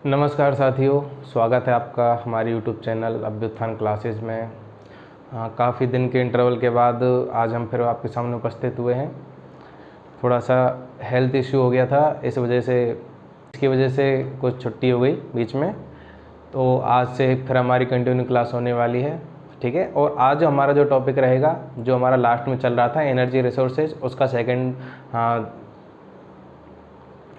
नमस्कार साथियों, स्वागत है आपका हमारे यूट्यूब चैनल अभ्युत्थान क्लासेस में। काफ़ी दिन के इंटरवल के बाद आज हम फिर आपके सामने उपस्थित हुए हैं। थोड़ा सा हेल्थ इश्यू हो गया था, इसकी वजह से कुछ छुट्टी हो गई बीच में। तो आज से फिर हमारी कंटिन्यू क्लास होने वाली है, ठीक है। और आज हमारा जो टॉपिक रहेगा, जो हमारा लास्ट में चल रहा था एनर्जी रिसोर्सेज, उसका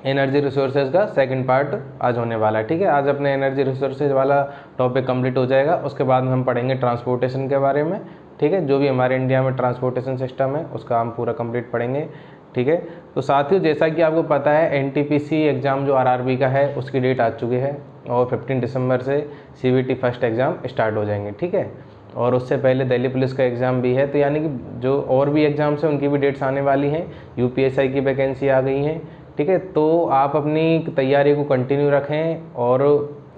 एनर्जी रिसोर्सेज का सेकंड पार्ट आज होने वाला है, ठीक है। आज अपने एनर्जी रिसोर्सेज वाला टॉपिक कंप्लीट हो जाएगा। उसके बाद में हम पढ़ेंगे ट्रांसपोर्टेशन के बारे में, ठीक है। जो भी हमारे इंडिया में ट्रांसपोर्टेशन सिस्टम है उसका हम पूरा कंप्लीट पढ़ेंगे, ठीक है। तो साथियों, जैसा कि आपको पता है एनटीपीसी एग्ज़ाम जो आरआरबी का है उसकी डेट आ चुकी है और 15 दिसंबर से सीवीटी फर्स्ट एग्ज़ाम स्टार्ट हो जाएंगे, ठीक है। और उससे पहले दिल्ली पुलिस का एग्ज़ाम भी है। तो यानी कि जो और भी एग्ज़ाम्स हैं उनकी भी डेट्स आने वाली हैं। यूपीएसआई की वैकेंसी आ गई हैं, ठीक है। तो आप अपनी तैयारी को कंटिन्यू रखें और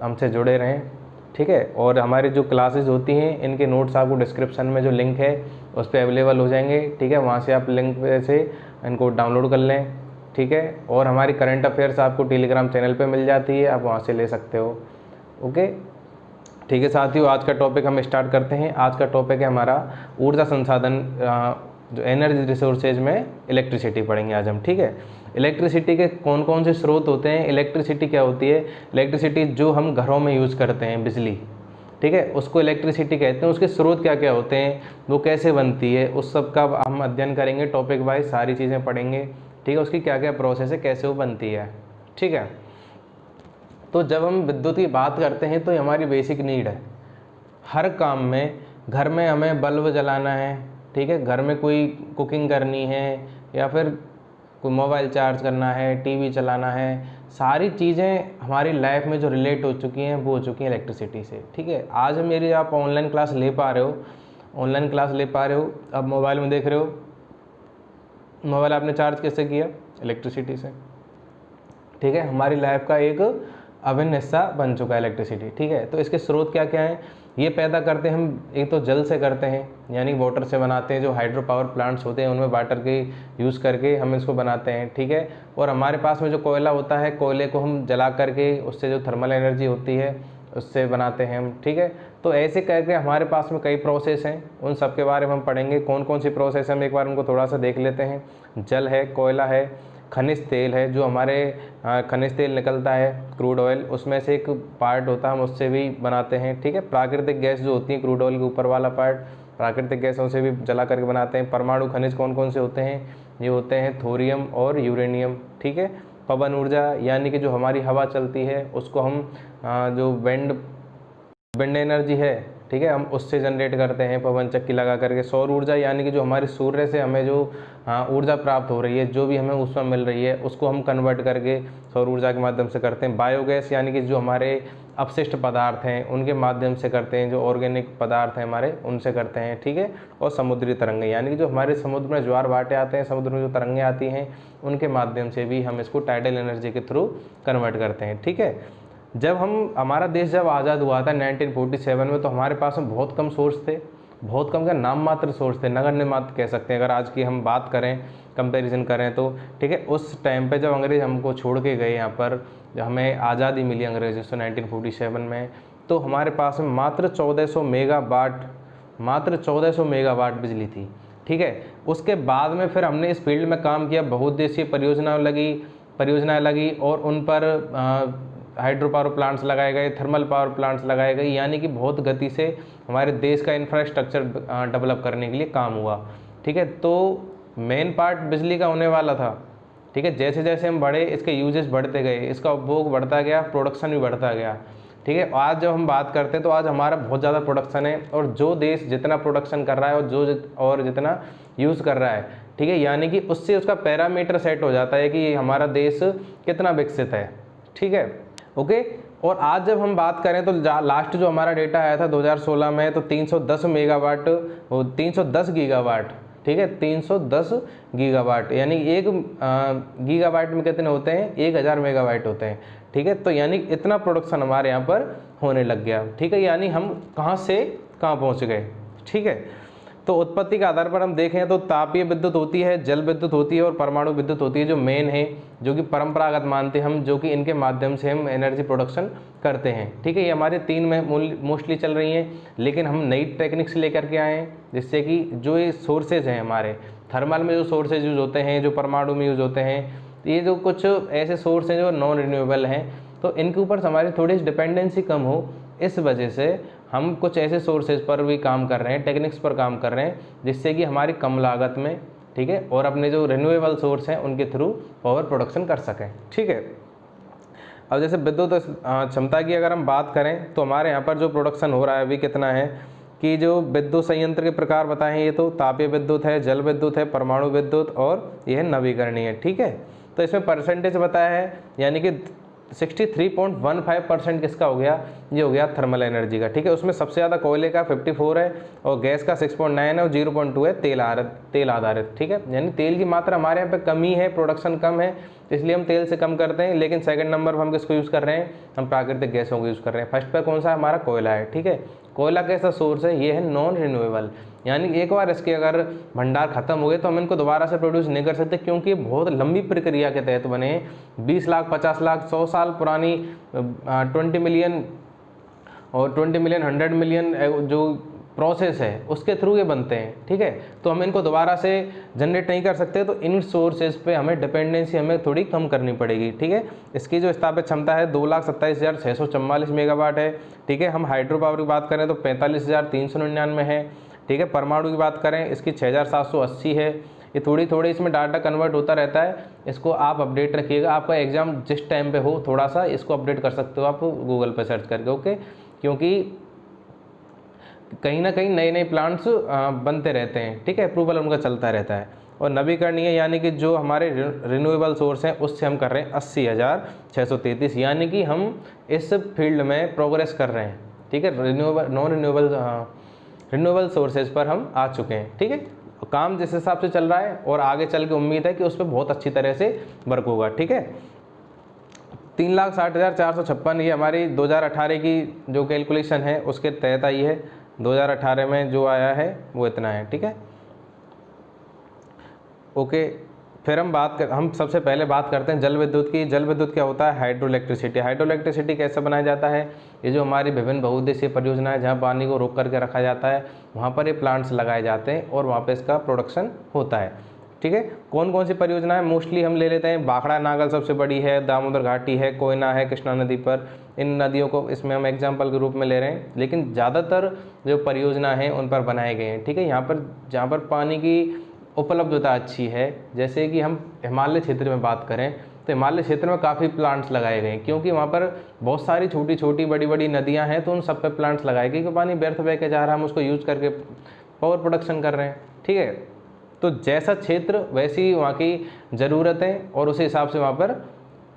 हमसे जुड़े रहें, ठीक है। और हमारी जो क्लासेस होती हैं इनके नोट्स आपको डिस्क्रिप्शन में जो लिंक है उस पर अवेलेबल हो जाएंगे, ठीक है। वहाँ से आप लिंक से इनको डाउनलोड कर लें, ठीक है। और हमारी करंट अफेयर्स आपको टेलीग्राम चैनल पे मिल जाती है, आप वहाँ से ले सकते हो, ओके, ठीक है। साथियों, आज का टॉपिक हम स्टार्ट करते हैं। आज का टॉपिक है हमारा ऊर्जा संसाधन, जो एनर्जी रिसोर्सेज में इलेक्ट्रिसिटी पढ़ेंगे आज हम, ठीक है। इलेक्ट्रिसिटी के कौन कौन से स्रोत होते हैं, इलेक्ट्रिसिटी क्या होती है। इलेक्ट्रिसिटी जो हम घरों में यूज़ करते हैं, बिजली, ठीक है, उसको इलेक्ट्रिसिटी कहते हैं। उसके स्रोत क्या क्या होते हैं, वो कैसे बनती है, उस सब का हम अध्ययन करेंगे। टॉपिक वाइज सारी चीज़ें पढ़ेंगे, ठीक है। उसकी क्या क्या प्रोसेस है, कैसे वो बनती है, ठीक है। तो जब हम विद्युत की बात करते हैं तो ये हमारी बेसिक नीड है। हर काम में, घर में हमें बल्ब जलाना है, ठीक है, घर में कोई कुकिंग करनी है या फिर कोई मोबाइल चार्ज करना है, टीवी चलाना है, सारी चीज़ें हमारी लाइफ में जो रिलेट हो चुकी हैं वो हो चुकी हैं इलेक्ट्रिसिटी से, ठीक है। आज मेरी आप ऑनलाइन क्लास ले पा रहे हो, अब मोबाइल में देख रहे हो, मोबाइल आपने चार्ज कैसे किया, इलेक्ट्रिसिटी से, ठीक है। हमारी लाइफ का एक अभिन्न हिस्सा बन चुका है इलेक्ट्रिसिटी, ठीक है। तो इसके स्रोत क्या क्या हैं, ये पैदा करते हैं हम, एक तो जल से करते हैं, यानी वाटर से बनाते हैं। जो हाइड्रो पावर प्लांट्स होते हैं उनमें वाटर के यूज़ करके हम इसको बनाते हैं, ठीक है। और हमारे पास में जो कोयला होता है, कोयले को हम जला करके उससे जो थर्मल एनर्जी होती है उससे बनाते हैं हम, ठीक है। तो ऐसे करके हमारे पास में कई प्रोसेस हैं, उन सब के बारे में हम पढ़ेंगे। कौन कौन सी प्रोसेस हम एक बार उनको थोड़ा सा देख लेते हैं। जल है, कोयला है, खनिज तेल है, जो हमारे खनिज तेल निकलता है, क्रूड ऑयल, उसमें से एक पार्ट होता है, हम उससे भी बनाते हैं, ठीक है। प्राकृतिक गैस जो होती है, क्रूड ऑयल के ऊपर वाला पार्ट, प्राकृतिक गैसों से भी जला करके बनाते हैं। परमाणु खनिज कौन कौन से होते हैं, ये होते हैं थोरियम और यूरेनियम, ठीक है। पवन ऊर्जा, यानी कि जो हमारी हवा चलती है उसको हम जो विंड एनर्जी है, ठीक है, हम उससे जनरेट करते हैं पवन चक्की लगा करके। सौर ऊर्जा, यानी कि जो हमारे सूर्य से हमें जो ऊर्जा प्राप्त हो रही है, जो भी हमें उसमें मिल रही है, उसको हम कन्वर्ट करके सौर ऊर्जा के माध्यम से करते हैं। बायोगैस, यानी कि जो हमारे अपशिष्ट पदार्थ हैं उनके माध्यम से करते हैं, जो ऑर्गेनिक पदार्थ हैं हमारे, उनसे करते हैं, ठीक है। और समुद्री तरंगें, यानी कि जो हमारे समुद्र में ज्वार भाटे आते हैं, समुद्र में जो तरंगें आती हैं, उनके माध्यम से भी हम इसको टाइडल एनर्जी के थ्रू कन्वर्ट करते हैं, ठीक है। हमारा देश जब आज़ाद हुआ था 1947 में, तो हमारे पास में बहुत कम सोर्स थे, बहुत कम, क्या नाम मात्र सोर्स थे, नगण्य मात्र कह सकते हैं अगर आज की हम बात करें, कंपैरिजन करें तो, ठीक है। उस टाइम पे जब अंग्रेज़ हमको छोड़ के गए यहाँ पर, जब हमें आज़ादी मिली अंग्रेज़ों से 1947 में, तो हमारे पास में मात्र 1400 मेगावाट बिजली थी, ठीक है। उसके बाद में फिर हमने इस फील्ड में काम किया, बहुउद्देशीय परियोजनाएँ लगी और उन पर हाइड्रो पावर प्लांट्स लगाए गए, थर्मल पावर प्लांट्स लगाए गए, यानी कि बहुत गति से हमारे देश का इंफ्रास्ट्रक्चर डेवलप करने के लिए काम हुआ, ठीक है। तो मेन पार्ट बिजली का होने वाला था, ठीक है। जैसे जैसे हम बढ़े, इसके यूजेस बढ़ते गए, इसका उपभोग बढ़ता गया, प्रोडक्शन भी बढ़ता गया, ठीक है। आज जब हम बात करते हैं तो आज हमारा बहुत ज़्यादा प्रोडक्शन है, और जो देश जितना प्रोडक्शन कर रहा है और जितना यूज़ कर रहा है, ठीक है, यानी कि उससे उसका पैरामीटर सेट हो जाता है कि हमारा देश कितना विकसित है, ठीक है, ओके। और आज जब हम बात करें तो लास्ट जो हमारा डेटा आया था 2016 में, तो 310 गीगावाट, ठीक है, 310 गीगावाट, यानी एक गीगावाट में कितने होते हैं, 1000 मेगावाट होते हैं, ठीक है। तो यानी इतना प्रोडक्शन हमारे यहाँ पर होने लग गया, ठीक है। यानी हम कहाँ से कहाँ पहुँच गए, ठीक है। तो उत्पत्ति के आधार पर हम देखें तो तापीय विद्युत होती है, जल विद्युत होती है और परमाणु विद्युत होती है, जो मेन है, जो कि परंपरागत मानते हैं हम, जो कि इनके माध्यम से हम एनर्जी प्रोडक्शन करते हैं। ठीक है, ये हमारे 3 में मोस्टली चल रही हैं, लेकिन हम नई टेक्निक्स लेकर के आए हैं, जिससे कि जो ये सोर्सेज हैं हमारे थर्मल में, जो सोर्सेज यूज़ होते हैं, जो परमाणु में यूज़ होते हैं, ये जो कुछ ऐसे सोर्स हैं जो नॉन रिन्यूएबल हैं, तो इनके ऊपर हमारी थोड़ी डिपेंडेंसी कम हो, इस वजह से हम कुछ ऐसे सोर्सेज पर भी काम कर रहे हैं, टेक्निक्स पर काम कर रहे हैं, जिससे कि हमारी कम लागत में, ठीक है, और अपने जो रिन्यूएबल सोर्स हैं उनके थ्रू पावर प्रोडक्शन कर सकें। ठीक है, अब जैसे विद्युत क्षमता की अगर हम बात करें तो हमारे यहाँ पर जो प्रोडक्शन हो रहा है अभी कितना है कि जो विद्युत संयंत्र के प्रकार बताएं, ये तो तापीय विद्युत है, जल विद्युत है, परमाणु विद्युत और यह नवीकरणीय। ठीक है, तो इसमें परसेंटेज बताया है, यानी कि 63.15% किसका हो गया, ये हो गया थर्मल एनर्जी का। ठीक है, उसमें सबसे ज़्यादा कोयले का 54 है और गैस का 6.9 है और 0.2 है तेल आधारित। ठीक है, यानी तेल की मात्रा हमारे यहाँ पे कमी है, प्रोडक्शन कम है, इसलिए हम तेल से कम करते हैं। लेकिन सेकंड नंबर पर हम किसको यूज़ कर रहे हैं, हम प्राकृतिक गैसों को यूज़ कर रहे हैं। फर्स्ट पर कौन सा है, हमारा कोयला है। ठीक है, कोयला कैसा सोर्स है, ये है नॉन रिन्यूएबल, यानी एक बार इसके अगर भंडार खत्म हो गए तो हम इनको दोबारा से प्रोड्यूस नहीं कर सकते, क्योंकि बहुत लंबी प्रक्रिया के तहत बने हैं। 20 लाख, 50 लाख, 100 साल पुरानी 20 मिलियन और 20 मिलियन 100 मिलियन जो प्रोसेस है उसके थ्रू ये बनते हैं। ठीक है, तो हम इनको दोबारा से जनरेट नहीं कर सकते, तो इन सोर्सेज पे हमें डिपेंडेंसी हमें थोड़ी कम करनी पड़ेगी। ठीक है, इसकी जो स्थापित क्षमता है 2,27,644 मेगावाट है। ठीक है, हम हाइड्रो पावर की बात करें तो 45,399 है। ठीक है, परमाणु की बात करें इसकी 6,780 है। ये थोड़ी इसमें डाटा कन्वर्ट होता रहता है, इसको आप अपडेट रखिएगा। आपका एग्जाम जिस टाइम पे हो थोड़ा सा इसको अपडेट कर सकते हो आप गूगल पे सर्च करके, ओके, क्योंकि कहीं ना कहीं नए नए प्लांट्स बनते रहते हैं। ठीक है, अप्रूवल उनका चलता रहता है। और नवीकरणीय यानी कि जो हमारे रिन्यूएबल सोर्स हैं उससे हम कर रहे हैं 80,633, यानी कि हम इस फील्ड में प्रोग्रेस कर रहे हैं। ठीक है, रिन्यूएबल सोर्सेज पर हम आ चुके हैं। ठीक है, काम जिस हिसाब से चल रहा है और आगे चल के उम्मीद है कि उस पर बहुत अच्छी तरह से वर्क होगा। ठीक है, 3,60,456 ये हमारी 2018 की जो कैलकुलेशन है उसके तहत आई है। 2018 में जो आया है वो इतना है। ठीक है, ओके, फिर हम सबसे पहले बात करते हैं जल विद्युत की। जल विद्युत क्या होता है, हाइड्रो इलेक्ट्रिसिटी। हाइड्रो इलेक्ट्रिसिटी कैसे बनाया जाता है, ये जो हमारी विभिन्न बहुउद्देशीय परियोजना है जहाँ पानी को रोक करके रखा जाता है, वहाँ पर ये प्लांट्स लगाए जाते हैं और वहाँ पे इसका प्रोडक्शन होता है। ठीक है, कौन कौन सी परियोजनाएं मोस्टली हम ले लेते हैं, बाखड़ा नागल सबसे बड़ी है, दामोदर घाटी है, कोयना है कृष्णा नदी पर, इन नदियों को इसमें हम एग्जाम्पल के रूप में ले रहे हैं, लेकिन ज़्यादातर जो परियोजना हैं उन पर बनाए गए हैं। ठीक है, यहाँ पर जहाँ पर पानी की उपलब्धता अच्छी है, जैसे कि हम हिमालय क्षेत्र में बात करें तो हिमालय क्षेत्र में काफ़ी प्लांट्स लगाए गए हैं, क्योंकि वहाँ पर बहुत सारी छोटी छोटी बड़ी बड़ी नदियाँ हैं, तो उन सब पे प्लांट्स लगाए गए, क्योंकि पानी व्यर्थ बह के जा रहा है, हम उसको यूज़ करके पावर प्रोडक्शन कर रहे हैं। ठीक है, तो जैसा क्षेत्र वैसी वहाँ की ज़रूरतें और उसी हिसाब से वहाँ पर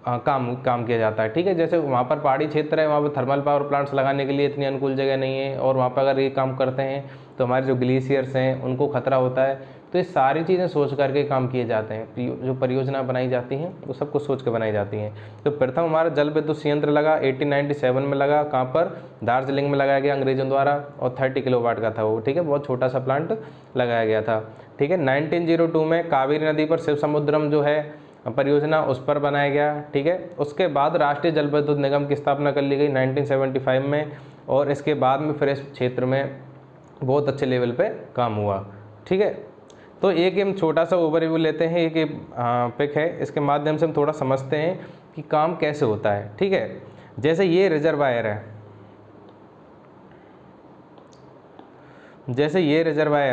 काम किया जाता है। ठीक है, जैसे वहाँ पर पहाड़ी क्षेत्र है, वहाँ पर थर्मल पावर प्लांट्स लगाने के लिए इतनी अनुकूल जगह नहीं है, और वहाँ पर अगर ये काम करते हैं तो हमारे जो ग्लेशियर्स हैं उनको खतरा होता है। तो ये सारी चीज़ें सोच करके काम किए जाते हैं, जो परियोजना बनाई जाती हैं वो सब कुछ सोच के बनाई जाती हैं। तो प्रथम हमारा जल विद्युत संयंत्र लगा 1897 में लगा, कहाँ पर, दार्जिलिंग में लगाया गया अंग्रेजों द्वारा, और 30 किलोवाट का था वो। ठीक है, बहुत छोटा सा प्लांट लगाया गया था। ठीक है, 1902 में कावेरी नदी पर शिव समुद्रम जो है परियोजना उस पर बनाया गया। ठीक है, उसके बाद राष्ट्रीय जल विद्युत निगम की स्थापना कर ली गई 1975 में, और इसके बाद में फिर इस क्षेत्र में बहुत अच्छे लेवल पे काम हुआ। ठीक है, तो एक हम छोटा सा ओवरव्यू लेते हैं, एक पिक है, इसके माध्यम से हम थोड़ा समझते हैं कि काम कैसे होता है। ठीक है, जैसे ये रिजर्वायर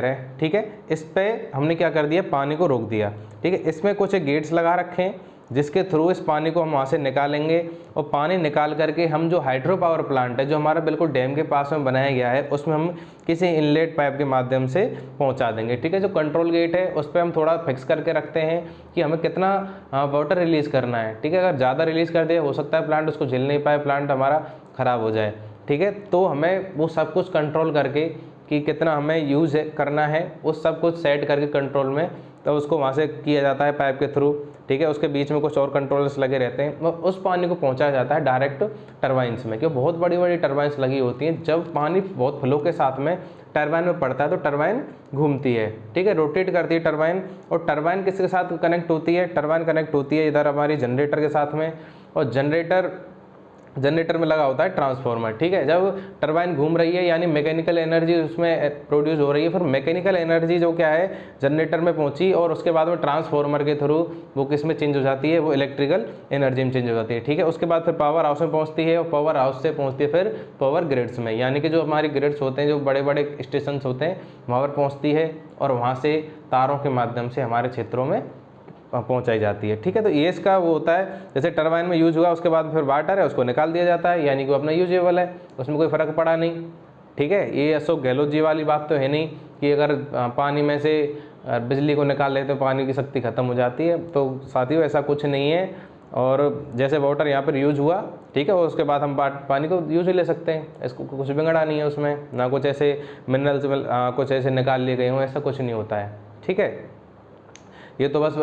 है, ठीक है, इस पे हमने क्या कर दिया, पानी को रोक दिया। ठीक है, इसमें कुछ गेट्स लगा रखे हैं जिसके थ्रू इस पानी को हम वहाँ से निकालेंगे, और पानी निकाल करके हम जो हाइड्रो पावर प्लांट है जो हमारा बिल्कुल डैम के पास में बनाया गया है, उसमें हम किसी इनलेट पाइप के माध्यम से पहुँचा देंगे। ठीक है, जो कंट्रोल गेट है उस पर हम थोड़ा फिक्स करके रखते हैं कि हमें कितना वाटर रिलीज़ करना है। ठीक है, अगर ज़्यादा रिलीज़ कर दिया हो सकता है प्लांट उसको झेल नहीं पाए, प्लांट हमारा ख़राब हो जाए। ठीक है, तो हमें वो सब कुछ कंट्रोल करके कि कितना हमें यूज़ करना है, उस सब कुछ सेट करके कंट्रोल में, तो उसको वहाँ से किया जाता है पाइप के थ्रू। ठीक है, उसके बीच में कुछ और कंट्रोलर्स लगे रहते हैं, और उस पानी को पहुँचाया जाता है डायरेक्ट टरबाइंस में, क्योंकि बहुत बड़ी बड़ी टरबाइंस लगी होती हैं। जब पानी बहुत फ्लो के साथ में टरबाइन में पड़ता है तो टरबाइन घूमती है, ठीक है, रोटेट करती है टरबाइन। और टरबाइन किसके साथ कनेक्ट होती है? टरबाइन कनेक्ट होती है इधर हमारी जनरेटर के साथ में, और जनरेटर में लगा होता है ट्रांसफार्मर, ठीक है। जब टरबाइन घूम रही है यानी मैकेनिकल एनर्जी उसमें प्रोड्यूस हो रही है, फिर मैकेनिकल एनर्जी जो क्या है जनरेटर में पहुंची और उसके बाद में ट्रांसफार्मर के थ्रू वो किस में चेंज हो जाती है? वो इलेक्ट्रिकल एनर्जी में चेंज हो जाती है, ठीक है। उसके बाद फिर पावर हाउस में पहुंचती है और पावर हाउस से पहुंचती है फिर पावर ग्रिड्स में, यानी कि जो हमारी ग्रिड्स होते हैं, जो बड़े बड़े स्टेशन होते हैं, वहाँ पर पहुँचती है और वहाँ से तारों के माध्यम से हमारे क्षेत्रों में पहुंचाई जाती है, ठीक है। तो ये इसका वो होता है, जैसे टरबाइन में यूज हुआ उसके बाद फिर वाटर है उसको निकाल दिया जाता है, यानी कि वो अपना यूजेबल है, उसमें कोई फ़र्क पड़ा नहीं, ठीक है। ये अशोक गहलोत जी वाली बात तो है नहीं कि अगर पानी में से बिजली को निकाल लेते तो पानी की शक्ति खत्म हो जाती है, तो साथियों ऐसा कुछ नहीं है। और जैसे वाटर यहाँ पर यूज हुआ, ठीक है, और उसके बाद हम पानी को यूज ही ले सकते हैं, इसको कुछ बिगड़ा नहीं है उसमें, ना कुछ ऐसे मिनरल्स कुछ ऐसे निकाल लिए गए हों, ऐसा कुछ नहीं होता है, ठीक है। ये तो बस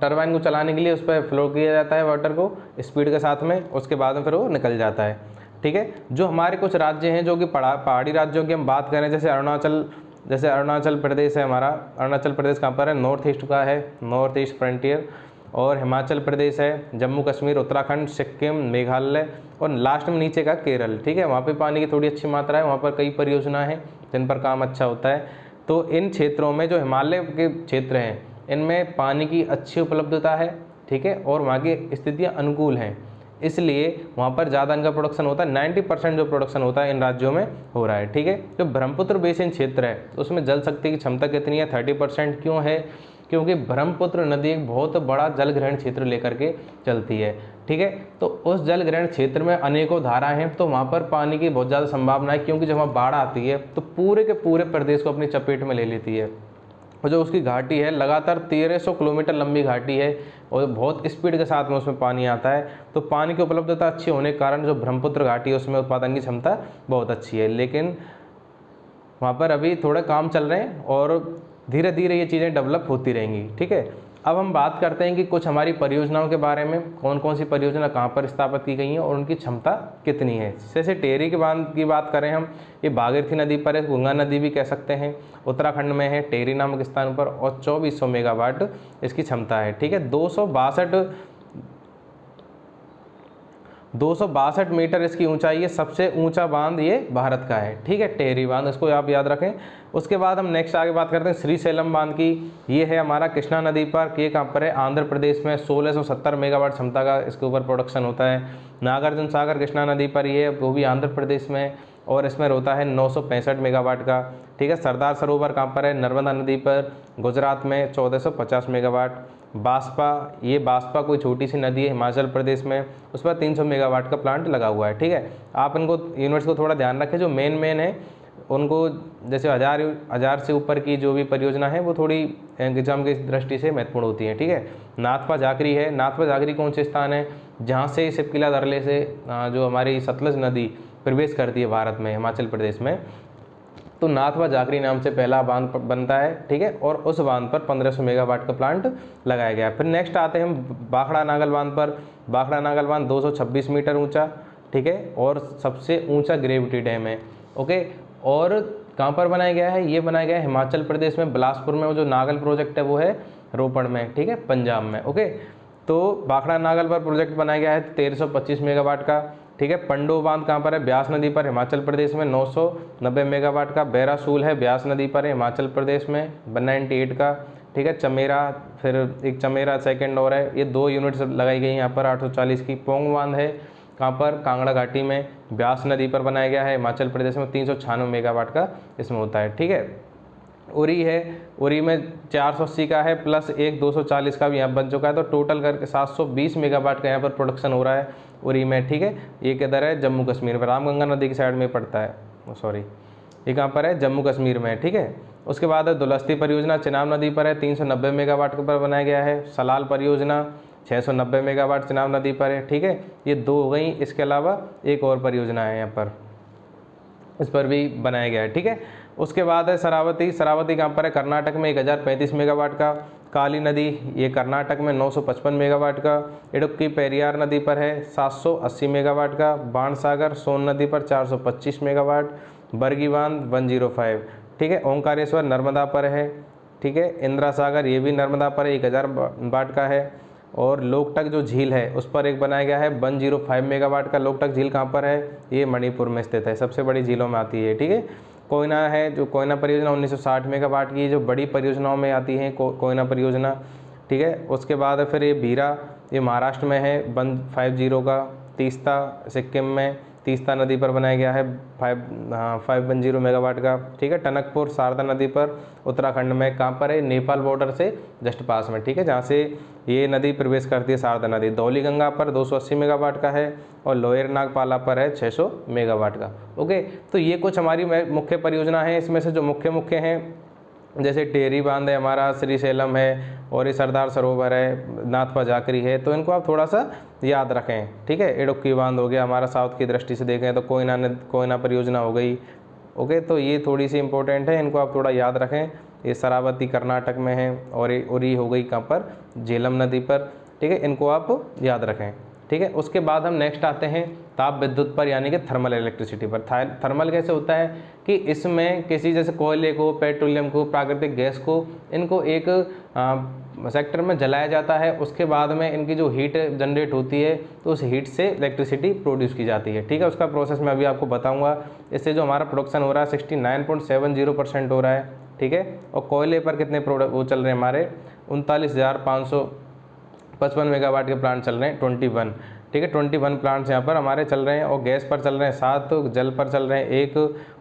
टरबाइन को चलाने के लिए उस पर फ्लो किया जाता है वाटर को स्पीड के साथ में, उसके बाद में फिर वो निकल जाता है, ठीक है। जो हमारे कुछ राज्य हैं जो कि पहाड़ी राज्यों की हम बात करें, जैसे अरुणाचल प्रदेश है हमारा, अरुणाचल प्रदेश कहाँ पर है? नॉर्थ ईस्ट का है, नॉर्थ ईस्ट फ्रंटियर। और हिमाचल प्रदेश है, जम्मू कश्मीर, उत्तराखंड, सिक्किम, मेघालय और लास्ट में नीचे का केरल, ठीक है। वहाँ पे पानी की थोड़ी अच्छी मात्रा है, वहाँ पर कई परियोजनाएँ हैं जिन पर काम अच्छा होता है। तो इन क्षेत्रों में जो हिमालय के क्षेत्र हैं इनमें पानी की अच्छी उपलब्धता है, ठीक है, और वहाँ की स्थितियाँ अनुकूल हैं, इसलिए वहाँ पर ज़्यादा इनका प्रोडक्शन होता है। 90% जो प्रोडक्शन होता है इन राज्यों में हो रहा है, ठीक है। जो ब्रह्मपुत्र बेसिन क्षेत्र है उसमें जल शक्ति की क्षमता कितनी है? 30%। क्यों है? क्योंकि ब्रह्मपुत्र नदी एक बहुत बड़ा जल ग्रहण क्षेत्र लेकर के चलती है, ठीक है। तो उस जल ग्रहण क्षेत्र में अनेकों धाराएं हैं, तो वहाँ पर पानी की बहुत ज़्यादा संभावना है, क्योंकि जब वहाँ बाढ़ आती है तो पूरे के पूरे प्रदेश को अपनी चपेट में ले लेती है। और जो उसकी घाटी है लगातार 1300 किलोमीटर लंबी घाटी है और बहुत स्पीड के साथ में उसमें पानी आता है, तो पानी की उपलब्धता अच्छी होने के कारण जो ब्रह्मपुत्र घाटी है उसमें उत्पादन की क्षमता बहुत अच्छी है। लेकिन वहाँ पर अभी थोड़े काम चल रहे हैं और धीरे धीरे ये चीज़ें डेवलप होती रहेंगी, ठीक है। अब हम बात करते हैं कि कुछ हमारी परियोजनाओं के बारे में, कौन कौन सी परियोजना कहाँ पर स्थापित की गई हैं और उनकी क्षमता कितनी है। जैसे टेहरी के बांध की बात करें हम, ये भागीरथी नदी पर है, गंगा नदी भी कह सकते हैं, उत्तराखंड में है टेहरी नामक स्थान पर, और 2400 मेगावाट इसकी क्षमता है, ठीक है। 262 मीटर इसकी ऊंचाई है, सबसे ऊंचा बांध ये भारत का है, ठीक है, टेहरी बांध, इसको आप याद रखें। उसके बाद हम नेक्स्ट आगे बात करते हैं श्रीशैलम बांध की। ये है हमारा कृष्णा नदी पर, ये कहाँ पर है? आंध्र प्रदेश में। 1670 मेगावाट क्षमता का इसके ऊपर प्रोडक्शन होता है। नागार्जुन सागर कृष्णा नदी पर ये, वो भी आंध्र प्रदेश में, और इसमें होता है 965 मेगावाट का, ठीक है। सरदार सरोवर कहाँ पर है? नर्मदा नदी पर, गुजरात में, 1450 मेगावाट। बास्पा, ये बास्पा कोई छोटी सी नदी है हिमाचल प्रदेश में, उस पर 300 मेगावाट का प्लांट लगा हुआ है, ठीक है। आप इनको यूनिट्स को थोड़ा ध्यान रखें, जो मेन है उनको, जैसे 1000 से ऊपर की जो भी परियोजना है वो थोड़ी एग्जाम की दृष्टि से महत्वपूर्ण होती है, ठीक है। नाथपा झाकरी है, नाथपा झाकरी कौन से स्थान है? जहाँ से शिपकिला दर्रे से जो हमारी सतलज नदी प्रवेश करती है भारत में, हिमाचल प्रदेश में, तो नाथपा झाकरी नाम से पहला बांध बनता है, ठीक है, और उस बांध पर 1500 मेगावाट का प्लांट लगाया गया। फिर नेक्स्ट आते हैं हम भाखड़ा नागल बांध पर। भाखड़ा नागल बांध 226 मीटर ऊंचा, ठीक है, और सबसे ऊंचा ग्रेविटी डैम है, ओके। और कहाँ पर बनाया गया है? ये बनाया गया है हिमाचल प्रदेश में, बिलासपुर में। वो जो नागल प्रोजेक्ट है वो है रोपड़ में, ठीक है, पंजाब में, ओके। तो भाखड़ा नागल पर प्रोजेक्ट बनाया गया है 1325 मेगावाट का, ठीक है। पंडो बांध कहाँ पर है? ब्यास नदी पर, हिमाचल प्रदेश में, 990 मेगावाट का। बैरासूल है, ब्यास नदी पर है, हिमाचल प्रदेश में, 198 का, ठीक है। चमेरा, फिर एक चमेरा सेकंड और है, ये 2 यूनिट्स लगाई गई हैं यहाँ पर 840 की। पोंग बांध है कहाँ पर? कांगड़ा घाटी में, ब्यास नदी पर बनाया गया है, हिमाचल प्रदेश में, 396 मेगावाट का इसमें होता है, ठीक है। उरी है, उरी में 480 का है, प्लस एक 240 का भी यहाँ बन चुका है, तो टोटल करके 720 मेगावाट का यहाँ पर प्रोडक्शन हो रहा है उरी में, ठीक है। ये किधर है? जम्मू कश्मीर में, रामगंगा नदी की साइड में पड़ता है, सॉरी, ये कहाँ पर है? जम्मू कश्मीर में, ठीक है। उसके बाद दुलस्ती परियोजना चिनाब नदी पर है, 390 मेगावाट के ऊपर बनाया गया है। सलाल परियोजना 690 मेगावाट चिनाब नदी पर है, ठीक है। ये 2 हो गई, इसके अलावा एक और परियोजना है यहाँ पर, इस पर भी बनाया गया है, ठीक है। उसके बाद है शरावती। शरावती कहाँ पर है? कर्नाटक में, 1035 मेगावाट का। काली नदी, ये कर्नाटक में, 955 मेगावाट का। इडुक्की पेरियार नदी पर है, 780 मेगावाट का। बाणसागर सोन नदी पर 425 मेगावाट। बरगी बांध 105, ठीक है। ओंकारेश्वर नर्मदा पर है, ठीक है। इंदिरा सागर ये भी नर्मदा पर है, 1000 वाट का है। और लोकटक जो झील है उस पर एक बनाया गया है 105 मेगावाट का। लोकटक झील कहाँ पर है? ये मणिपुर में स्थित है, सबसे बड़ी झीलों में आती है, ठीक है। कोयना है, जो कोयना परियोजना 1960 मेगावाट की, जो बड़ी परियोजनाओं में आती है कोयना परियोजना, ठीक है। उसके बाद फिर ये बीरा, ये महाराष्ट्र में है 150 का। तीस्ता सिक्किम में तीस्ता नदी पर बनाया गया है 510 मेगावाट का, ठीक है। टनकपुर शारदा नदी पर उत्तराखंड में, कहाँ पर है? नेपाल बॉर्डर से जस्ट पास में, ठीक है, जहाँ से ये नदी प्रवेश करती है, शारदा नदी। धौलीगंगा पर 280 मेगावाट का है और लोअर नागपाला पर है 600 मेगावाट का। ओके, तो ये कुछ हमारी मुख्य परियोजना है। इसमें से जो मुख्य हैं, जैसे टेहरी बांध है हमारा, श्रीशैलम है, और ये सरदार सरोवर है, नाथपा जाकरी है, तो इनको आप थोड़ा सा याद रखें, ठीक है। इडुक्की बांध हो गया हमारा, साउथ की दृष्टि से देखें तो कोयना परियोजना हो गई। ओके, तो ये थोड़ी सी इंपॉर्टेंट है, इनको आप थोड़ा याद रखें। ये शरावती कर्नाटक में है, और ये उरी हो गई कहाँ पर? झेलम नदी पर, ठीक है। इनको आप याद रखें, ठीक है। उसके बाद हम नेक्स्ट आते हैं ताप विद्युत पर, यानी कि थर्मल इलेक्ट्रिसिटी पर। थर्मल कैसे होता है कि इसमें किसी जैसे कोयले को, पेट्रोलियम को, प्राकृतिक गैस को, इनको एक सेक्टर में जलाया जाता है। उसके बाद में इनकी जो हीट जनरेट होती है, तो उस हीट से इलेक्ट्रिसिटी प्रोड्यूस की जाती है, ठीक है। उसका प्रोसेस मैं अभी आपको बताऊंगा। इससे जो हमारा प्रोडक्शन हो रहा है 69.70% हो रहा है, ठीक है। और कोयले पर कितने वो चल रहे हैं हमारे? 39,555 मेगावाट के प्लांट चल रहे हैं, 21, ठीक है। 21 प्लांट्स यहाँ पर हमारे चल रहे हैं। और गैस पर चल रहे हैं 7, जल पर चल रहे हैं 1,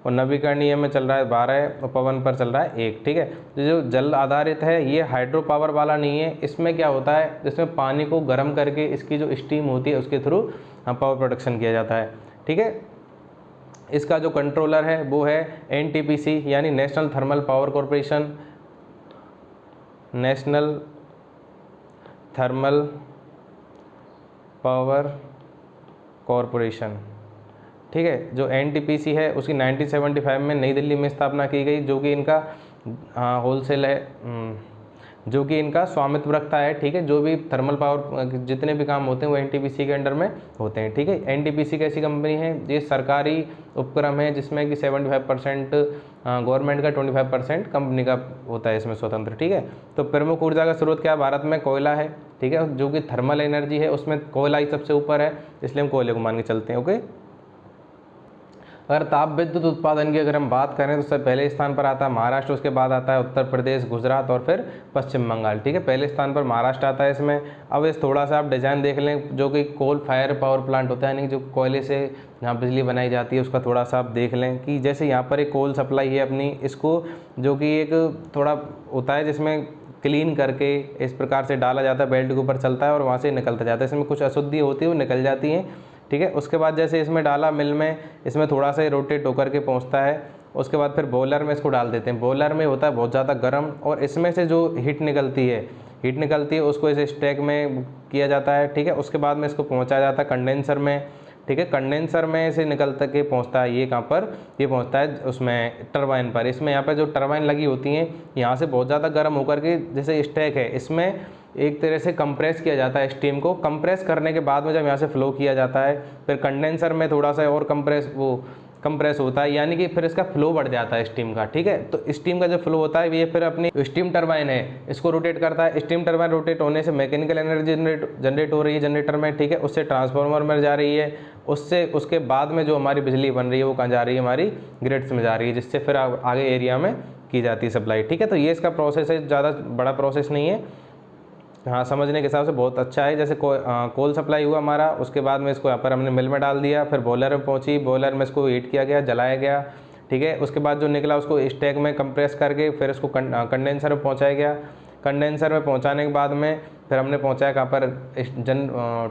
और नवीकरणीय में चल रहा है 12, और पवन पर चल रहा है 1, ठीक है। जो जल आधारित है ये हाइड्रो पावर वाला नहीं है। इसमें क्या होता है, इसमें पानी को गर्म करके इसकी जो स्टीम होती है उसके थ्रू पावर प्रोडक्शन किया जाता है, ठीक है। इसका जो कंट्रोलर है वो है NTPC, यानी national thermal power corporation, national thermal power corporation, ठीक है। जो NTPC है उसकी 1975 में नई दिल्ली में स्थापना की गई, जो कि इनका होलसेल है, जो कि इनका स्वामित्व रखता है, ठीक है। जो भी थर्मल पावर जितने भी काम होते हैं वो NTPC के अंडर में होते हैं, ठीक है। NTPC कैसी कंपनी है? ये सरकारी उपक्रम है जिसमें कि 75% गवर्नमेंट का, 25% कंपनी का होता है इसमें स्वतंत्र, ठीक है। तो प्रमुख ऊर्जा का स्रोत क्या है? भारत में कोयला है, ठीक है। जो कि थर्मल एनर्जी है उसमें कोयला ही सबसे ऊपर है, इसलिए हम कोयले को मान के चलते हैं, ओके। अगर ताप विद्युत उत्पादन की अगर हम बात करें तो सबसे पहले स्थान पर आता है महाराष्ट्र, उसके बाद आता है उत्तर प्रदेश, गुजरात और फिर पश्चिम बंगाल, ठीक है। पहले स्थान पर महाराष्ट्र आता है इसमें। अब इस थोड़ा सा आप डिज़ाइन देख लें, जो कि कोल फायर पावर प्लांट होता है, यानी जो कोयले से यहाँ बिजली बनाई जाती है, उसका थोड़ा सा आप देख लें कि जैसे यहाँ पर एक कोल सप्लाई है अपनी, इसको जो कि एक थोड़ा होता है जिसमें क्लीन करके इस प्रकार से डाला जाता है, बेल्ट के ऊपर चलता है और वहाँ से निकलता जाता है। इसमें कुछ अशुद्धि होती है वो निकल जाती हैं, ठीक है। उसके बाद जैसे इसमें डाला मिल में, इसमें थोड़ा सा रोटेट होकर के पहुंचता है। उसके बाद फिर बॉयलर में इसको डाल देते हैं। बॉयलर में होता है बहुत ज़्यादा गर्म, और इसमें से जो हीट निकलती है उसको इस स्टैक में किया जाता है, ठीक है। उसके बाद में इसको पहुंचाया जाता है कंडेंसर में, ठीक है। कंडेंसर में से निकल के पहुंचता है, ये कहाँ पर? ये पहुंचता है उसमें टरबाइन पर। इसमें यहाँ पर जो टरबाइन लगी होती हैं, यहाँ से बहुत ज़्यादा गर्म होकर के जैसे स्टैक है, इसमें एक तरह से कंप्रेस किया जाता है स्टीम को। कंप्रेस करने के बाद में जब यहाँ से फ्लो किया जाता है, फिर कंडेंसर में थोड़ा सा और कंप्रेस होता है, यानी कि फिर इसका फ्लो बढ़ जाता है स्टीम का, ठीक है। तो स्टीम का जो फ्लो होता है ये फिर अपनी स्टीम टरबाइन है इसको रोटेट करता है। स्टीम टरबाइन रोटेट होने से मैकेनिकल एनर्जी जनरेट हो रही है जनरेटर में, ठीक है। उससे ट्रांसफार्मर में जा रही है, उसके बाद में जो हमारी बिजली बन रही है वो कहाँ जा रही है? हमारी ग्रिड्स में जा रही है, जिससे फिर आगे एरिया में की जाती है सप्लाई, ठीक है। तो ये इसका प्रोसेस है, ज़्यादा बड़ा प्रोसेस नहीं है, हाँ, समझने के हिसाब से बहुत अच्छा है। जैसे कोल सप्लाई हुआ हमारा, उसके बाद में इसको यहाँ पर हमने मिल में डाल दिया, फिर बॉयलर में पहुँची, बॉयलर में इसको हीट किया गया, जलाया गया, ठीक है। उसके बाद जो निकला उसको स्टैक में कंप्रेस करके फिर इसको कंडेंसर में पहुँचाया गया। कंडेंसर में पहुँचाने के बाद में फिर हमने पहुँचाया कहाँ पर?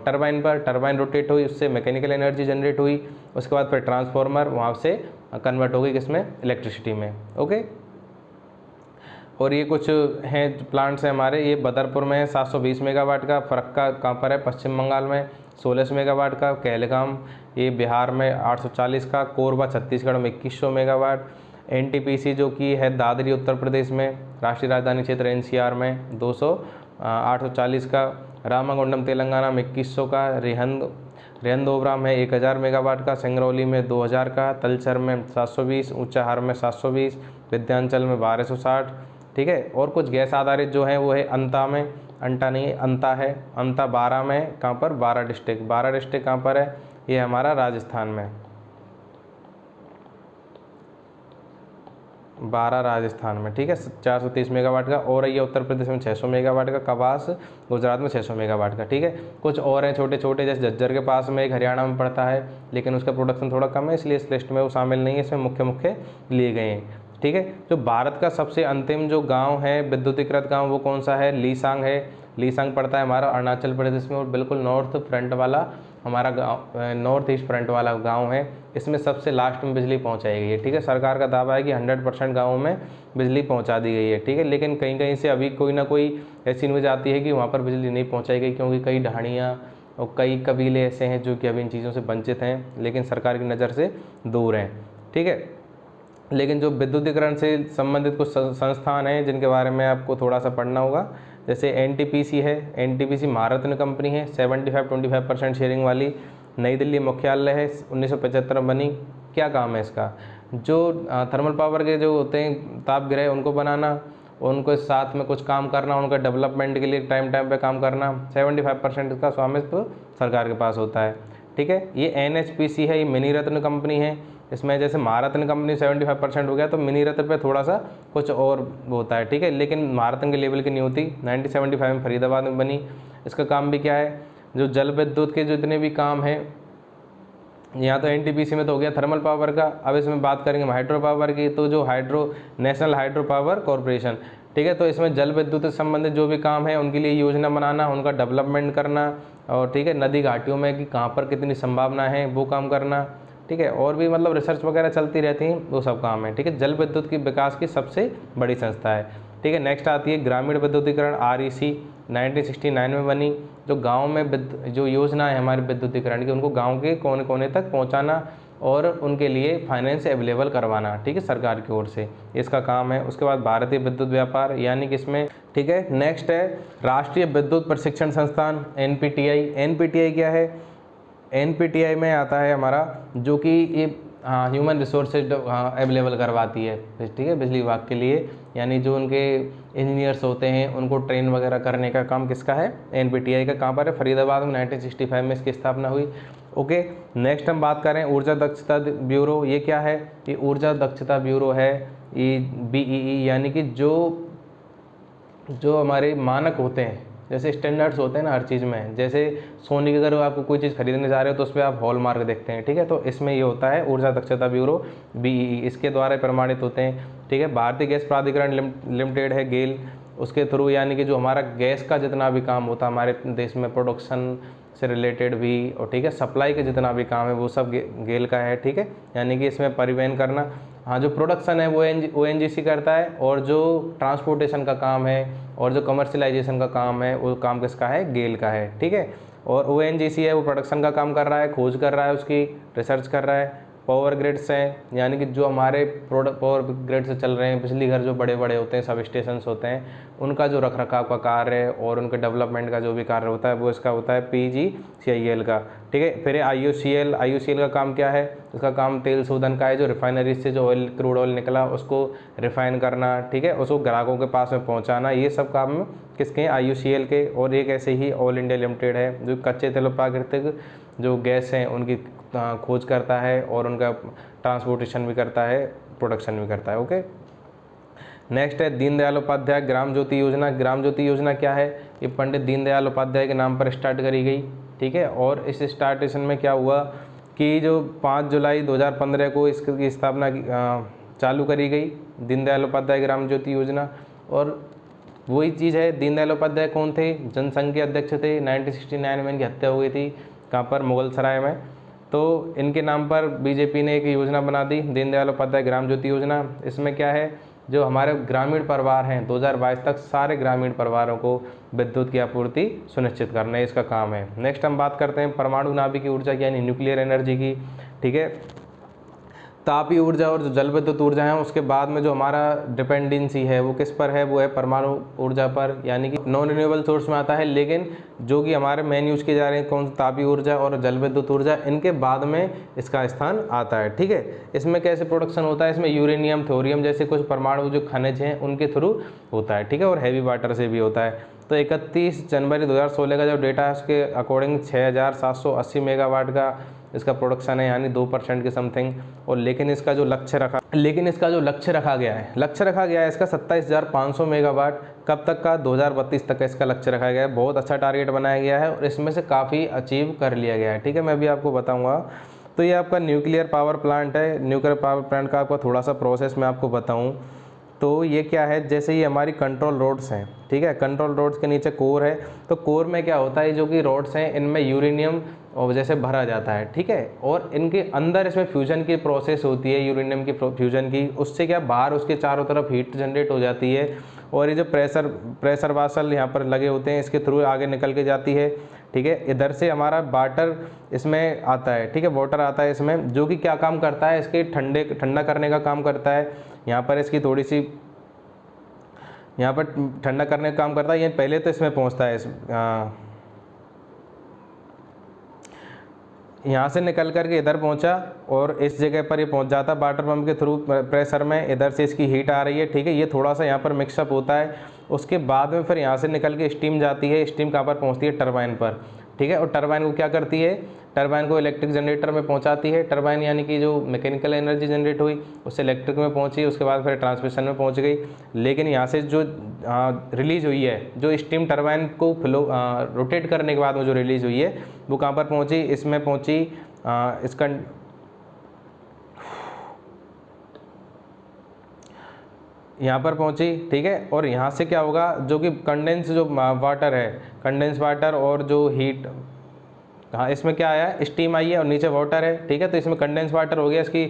टरबाइन पर। टरबाइन रोटेट हुई, उससे मैकेनिकल एनर्जी जनरेट हुई। उसके बाद फिर ट्रांसफार्मर वहाँ से कन्वर्ट हो गई किसमें? इलेक्ट्रिसिटी में, ओके। और ये कुछ हैं प्लांट्स हैं हमारे, ये बदरपुर में है 720 मेगावाट का, फरक्का कहाँ पर है? पश्चिम बंगाल में 1600 मेगावाट का, कहलगाम ये बिहार में 840 का, कोरबा छत्तीसगढ़ में 2100 मेगावाट। NTPC जो कि है दादरी उत्तर प्रदेश में, राष्ट्रीय राजधानी क्षेत्र NCR में 840 का, रामागुंडम तेलंगाना में 2100 का, रेंदोबरा में 1000 मेगावाट का, सिंगरौली में 2000 का, तलचर में 720, ऊंचाहार में 720, विंध्याचल में 1260, ठीक है। और कुछ गैस आधारित जो है वो है अंता में, अंटा नहीं अंता है, अंता 12 में, कहाँ पर 12 डिस्ट्रिक्ट, 12 डिस्ट्रिक्ट कहाँ पर है, ये हमारा राजस्थान में, 12 राजस्थान में, ठीक है, 430 मेगावाट का। और ये उत्तर प्रदेश में 600 मेगावाट का, कवास गुजरात में 600 मेगावाट का, ठीक है। कुछ और हैं छोटे छोटे, जैसे झज्जर के पास में एक हरियाणा में पड़ता है, लेकिन उसका प्रोडक्शन थोड़ा कम है, इसलिए इस लिस्ट में वो शामिल नहीं है, इसमें मुख्य मुख्य लिए गए हैं, ठीक है। जो भारत का सबसे अंतिम जो गाँव है विद्युतीकृत गाँव वो कौन सा है, लीसांग है। लीसांग पड़ता है हमारा अरुणाचल प्रदेश में, और बिल्कुल नॉर्थ फ्रंट वाला हमारा गाँव, नॉर्थ ईस्ट फ्रंट वाला गांव है। इसमें सबसे लास्ट में बिजली पहुंचाई गई है, ठीक है। सरकार का दावा है कि 100% गाँवों में बिजली पहुंचा दी गई है, ठीक है। लेकिन कहीं कहीं से अभी कोई ना कोई ऐसी न्यूज़ आती है कि वहाँ पर बिजली नहीं पहुँचाई गई, क्योंकि कई ढाणियाँ और कई कबीले ऐसे हैं जो कि अभी इन चीज़ों से वंचित हैं, लेकिन सरकार की नज़र से दूर हैं, ठीक है। लेकिन जो विद्युतीकरण से संबंधित कुछ संस्थान हैं जिनके बारे में आपको थोड़ा सा पढ़ना होगा, जैसे एनटीपीसी है। एनटीपीसी महारत्न कंपनी है, 25% शेयरिंग वाली, नई दिल्ली मुख्यालय है, 1975 में बनी। क्या काम है इसका, जो थर्मल पावर के जो होते हैं तापगृह उनको बनाना, उनको साथ में कुछ काम करना, उनका डेवलपमेंट के लिए टाइम पे काम करना। 75% इसका स्वामित्व सरकार के पास होता है, ठीक है। ये एनएचपीसी है, ये मिनी रत्न कंपनी है। इसमें जैसे महारत्न कंपनी 75% हो गया, तो मिनी रत्न पे थोड़ा सा कुछ और होता है, ठीक है। लेकिन महारत्न के लेवल की नहीं होती। 1975 में फरीदाबाद में बनी। इसका काम भी क्या है, जो जल विद्युत के जितने भी काम हैं, यहाँ तो एनटीपीसी में तो हो गया थर्मल पावर का, अब इसमें बात करेंगे हाइड्रो पावर की। तो जो नेशनल हाइड्रो पावर कॉरपोरेशन, ठीक है, तो इसमें जल विद्युत से संबंधित जो भी काम है उनके लिए योजना बनाना, उनका डेवलपमेंट करना, और ठीक है, नदी घाटियों में कि कहाँ पर कितनी संभावना है वो काम करना, ठीक है। और भी मतलब रिसर्च वगैरह चलती रहती हैं, वो सब काम है, ठीक है। जल विद्युत की विकास की सबसे बड़ी संस्था है, ठीक है। नेक्स्ट आती है ग्रामीण विद्युतीकरण, REC, 1969 में बनी। जो गांव में जो योजना है हमारे विद्युतीकरण की, उनको गांव के कोने कोने तक पहुंचाना और उनके लिए फाइनेंस अवेलेबल करवाना, ठीक है, सरकार की ओर से, इसका काम है। उसके बाद भारतीय विद्युत व्यापार, यानी कि इसमें, ठीक है। नेक्स्ट है राष्ट्रीय विद्युत प्रशिक्षण संस्थान, NPTI। NPTI क्या है, NPTI में आता है हमारा जो कि ये ह्यूमन रिसोर्सेज अवेलेबल करवाती है, ठीक है, बिजली विभाग के लिए। यानी जो उनके इंजीनियर्स होते हैं उनको ट्रेन वगैरह करने का काम किसका है, NPTI का। कहाँ पर है, फरीदाबाद में, 1965 में इसकी स्थापना हुई, ओके। नेक्स्ट हम बात करें ऊर्जा दक्षता ब्यूरो। ये क्या है, ये ऊर्जा दक्षता ब्यूरो है, ये BEE, यानी कि जो हमारे मानक होते हैं, जैसे स्टैंडर्ड्स होते हैं ना हर चीज़ में, जैसे सोने की अगर आपको कोई चीज़ खरीदने जा रहे हो तो उस पर आप हॉलमार्क देखते हैं, ठीक है। तो इसमें ये होता है ऊर्जा दक्षता ब्यूरो, BEE, इसके द्वारा प्रमाणित होते हैं, ठीक है। भारतीय गैस प्राधिकरण लिमिटेड है, गेल, उसके थ्रू, यानी कि जो हमारा गैस का जितना भी काम होता है हमारे देश में, प्रोडक्शन से रिलेटेड भी, और ठीक है, सप्लाई के जितना भी काम है वो सब गेल का है, ठीक है। यानी कि इसमें परिवहन करना, हाँ, जो प्रोडक्शन है वो ONGC करता है, और जो ट्रांसपोर्टेशन का काम है और जो कमर्शलाइजेशन का काम है वो काम किसका है, गेल का है, ठीक है। और ONGC है वो प्रोडक्शन का काम कर रहा है, खोज कर रहा है, उसकी रिसर्च कर रहा है। पावर ग्रिड्स हैं, यानी कि जो हमारे पावर ग्रिड से चल रहे हैं बिजली घर, जो बड़े बड़े होते हैं, सब स्टेशंस होते हैं, उनका जो रख रखाव का कार्य और उनके डेवलपमेंट का जो भी कार्य होता है वो इसका होता है PGCIL का, ठीक है। फिर IOCL का काम क्या है, इसका काम तेल शोधन का है, जो रिफाइनरी से जो ऑयल, क्रूड ऑयल निकला उसको रिफाइन करना, ठीक है, उसको ग्राहकों के पास में पहुँचाना, ये सब काम किसके हैं, IOCL के। और एक ऐसे ही ऑल इंडिया लिमिटेड है, जो कच्चे तेल और प्राकृतिक जो गैस हैं उनकी खोज करता है और उनका ट्रांसपोर्टेशन भी करता है, प्रोडक्शन भी करता है, ओके। नेक्स्ट है दीनदयाल उपाध्याय ग्राम ज्योति योजना। ग्राम ज्योति योजना क्या है, ये पंडित दीनदयाल उपाध्याय के नाम पर स्टार्ट करी गई, ठीक है। और इस स्टार्टेशन में क्या हुआ कि जो 5 जुलाई 2015 को इसकी स्थापना चालू करी गई, दीनदयाल उपाध्याय ग्राम ज्योति योजना। और वही चीज़ है, दीनदयाल उपाध्याय कौन थे, जनसंघ के अध्यक्ष थे। 1969 में इनकी हत्या हो गई थी, कहाँ पर, मुगल सराय में। तो इनके नाम पर बीजेपी ने एक योजना बना दी, दीनदयाल उपाध्याय ग्राम ज्योति योजना। इसमें क्या है, जो हमारे ग्रामीण परिवार हैं 2022 तक सारे ग्रामीण परिवारों को विद्युत की आपूर्ति सुनिश्चित करना, इसका काम है। नेक्स्ट हम बात करते हैं परमाणु नाभिकीय ऊर्जा की, यानी न्यूक्लियर एनर्जी की, ठीक है। तापीय ऊर्जा और जो जल विद्युत ऊर्जा है उसके बाद में जो हमारा डिपेंडेंसी है वो किस पर है, वो है परमाणु ऊर्जा पर, यानी कि नॉन रिन्यूएबल सोर्स में आता है। लेकिन जो कि हमारे मेन यूज किए जा रहे हैं कौन सा, तापीय ऊर्जा और जल विद्युत ऊर्जा, इनके बाद में इसका स्थान आता है। ठीक है, इसमें कैसे प्रोडक्शन होता है, इसमें यूरेनियम, थोरियम जैसे कुछ परमाणु जो खनिज हैं उनके थ्रू होता है। ठीक है, और हैवी वाटर से भी होता है। तो 31 जनवरी 2016 का जो डेटा है उसके अकॉर्डिंग 6780 मेगावाट का इसका प्रोडक्शन है, यानी 2% के समथिंग। और लेकिन इसका जो लक्ष्य रखा गया है इसका 27,500 मेगावाट, कब तक का, 2032 तक का इसका लक्ष्य रखा गया है। बहुत अच्छा टारगेट बनाया गया है और इसमें से काफ़ी अचीव कर लिया गया है। ठीक है, मैं भी आपको बताऊँगा। तो ये आपका न्यूक्लियर पावर प्लांट है। न्यूक्लियर पावर प्लांट का आपका थोड़ा सा प्रोसेस मैं आपको बताऊँ तो ये क्या है, जैसे ये हमारी कंट्रोल रोड्स हैं। ठीक है, कंट्रोल रोड्स के नीचे कोर है, तो कोर में क्या होता है, जो कि रोड्स हैं इनमें यूरेनियम और जैसे भरा जाता है। ठीक है, और इनके अंदर इसमें फ्यूजन की प्रोसेस होती है, यूरेनियम की फ्यूजन की, उससे क्या बाहर उसके चारों तरफ हीट जनरेट हो जाती है और ये जो प्रेशर वासल यहाँ पर लगे होते हैं इसके थ्रू आगे निकल के जाती है। ठीक है, इधर से हमारा वाटर इसमें आता है। ठीक है, वाटर आता है इसमें, जो कि क्या काम करता है, इसके ठंडा करने का काम करता है। यहाँ पर इसकी थोड़ी सी यहाँ पर ठंडा करने का काम करता है। ये पहले तो इसमें पहुँचता है, यहाँ से निकल करके इधर पहुँचा और इस जगह पर ये पहुँच जाता वाटर पंप के थ्रू प्रेशर में। इधर से इसकी हीट आ रही है। ठीक है, ये थोड़ा सा यहाँ पर मिक्सअप होता है। उसके बाद में फिर यहाँ से निकल के स्टीम जाती है। स्टीम कहाँ पर पहुँचती है, टरबाइन पर। ठीक है, और टरबाइन को क्या करती है, टरबाइन को इलेक्ट्रिक जनरेटर में पहुंचाती है। टरबाइन यानी कि जो मैकेनिकल एनर्जी जनरेट हुई उससे इलेक्ट्रिक में पहुंची, उसके बाद फिर ट्रांसमिशन में पहुंच गई। लेकिन यहाँ से जो रिलीज हुई है, जो स्टीम टरबाइन को फ्लो रोटेट करने के बाद में जो रिलीज हुई है वो कहाँ पर पहुंची, इसमें पहुंची, इसका यहाँ पर पहुंची। ठीक है, और यहाँ से क्या होगा, जो कि कंडेंस जो वाटर है, कंडेंस वाटर और जो हीट, हाँ इसमें क्या आया, स्टीम आई है और नीचे वाटर है। ठीक है, तो इसमें कंडेंस वाटर हो गया, इसकी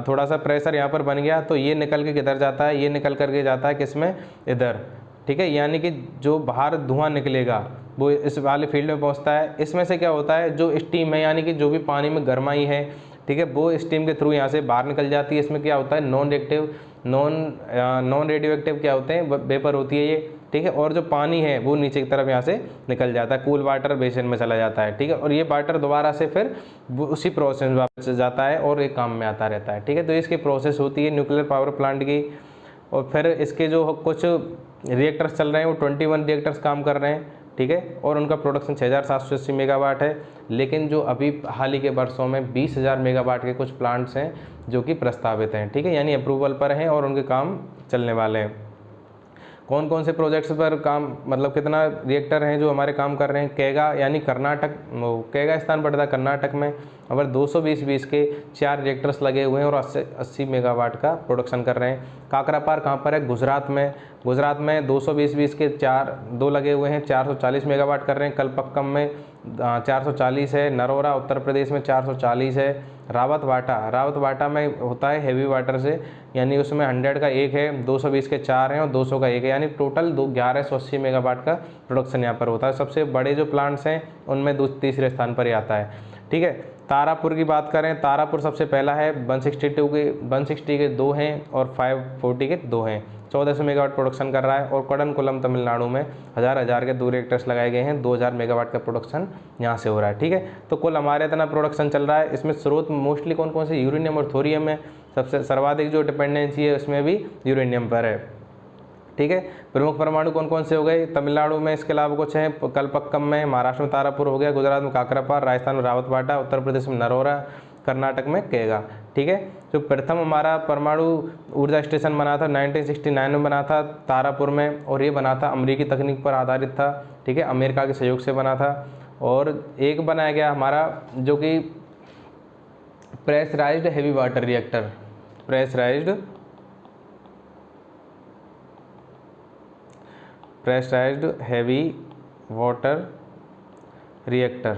थोड़ा सा प्रेशर यहाँ पर बन गया, तो ये निकल के किधर जाता है, ये निकल करके जाता है किसमें, इधर। ठीक है, यानी कि जो बाहर धुआं निकलेगा वो इस वाले फील्ड में पहुँचता है। इसमें से क्या होता है, जो स्टीम है यानी कि जो भी पानी में गर्माई है, ठीक है, वो स्टीम के थ्रू यहाँ से बाहर निकल जाती है। इसमें क्या होता है, नॉन रेडियो एक्टिव क्या होते हैं, वेपर होती है ये। ठीक है, और जो पानी है वो नीचे की तरफ यहाँ से निकल जाता है, कूल वाटर बेसिन में चला जाता है। ठीक है, और ये वाटर दोबारा से फिर उसी प्रोसेस में वापस जाता है और एक काम में आता रहता है। ठीक है, तो इसकी प्रोसेस होती है न्यूक्लियर पावर प्लांट की। और फिर इसके जो कुछ रिएक्टर्स चल रहे हैं वो 21 रिएक्टर्स काम कर रहे हैं। ठीक है, और उनका प्रोडक्शन 6780 मेगावाट है। लेकिन जो अभी हाल ही के वर्षों में 20,000 मेगावाट के कुछ प्लांट्स हैं जो कि प्रस्तावित हैं। ठीक है, यानी अप्रूवल पर हैं और उनके काम चलने वाले हैं। कौन कौन से प्रोजेक्ट्स पर काम, मतलब कितना रिएक्टर हैं जो हमारे काम कर रहे हैं, केगा यानी कर्नाटक, केगा स्थान पड़ता है कर्नाटक में। अगर 220 के 4 रिएक्टर्स लगे हुए हैं और 80 मेगावाट का प्रोडक्शन कर रहे हैं। काकरापार कहाँ पर है, गुजरात में 220 के 2 लगे हुए हैं, 440 मेगावाट कर रहे हैं। कलपक्कम में 440 है। नरोरा उत्तर प्रदेश में 440 है। रावत वाटा में होता है हैवी वाटर से, यानी उसमें 100 का 1 है, 220 के 4 हैं और 200 का 1 है, यानी टोटल 1180 मेगावाट का प्रोडक्शन यहाँ पर होता है। सबसे बड़े जो प्लांट्स हैं उनमें तीसरे स्थान पर ही आता है। ठीक है, तारापुर की बात करें, तारापुर सबसे पहला है, 160 के 2 हैं और 540 के 2 हैं, 1400 मेगावाट प्रोडक्शन कर रहा है। और कड़नकुलम तमिलनाडु में हजार के 2 रिएक्टर्स लगाए गए हैं, 2000 मेगावाट का प्रोडक्शन यहाँ से हो रहा है। ठीक है, तो कुल हमारे इतना प्रोडक्शन चल रहा है। इसमें स्रोत मोस्टली कौन कौन से, यूरेनियम और थोरियम है। सबसे सर्वाधिक जो डिपेंडेंसी है उसमें भी यूरेनियम पर है। ठीक है, प्रमुख परमाणु कौन कौन से हो गए, तमिलनाडु में इसके अलावा कुछ हैं, कलपक्कम में, महाराष्ट्र में तारापुर हो गया, गुजरात में काकरापार, राजस्थान में रावतवाटा, उत्तर प्रदेश में नरोरा, कर्नाटक में केगा। ठीक है, जो प्रथम हमारा परमाणु ऊर्जा स्टेशन बना था 1969 में बना था तारापुर में, और ये बना था अमेरिकी तकनीक पर आधारित था। ठीक है, अमेरिका के सहयोग से बना था। और एक बनाया गया हमारा जो कि pressurised heavy water reactor, pressurised heavy water reactor,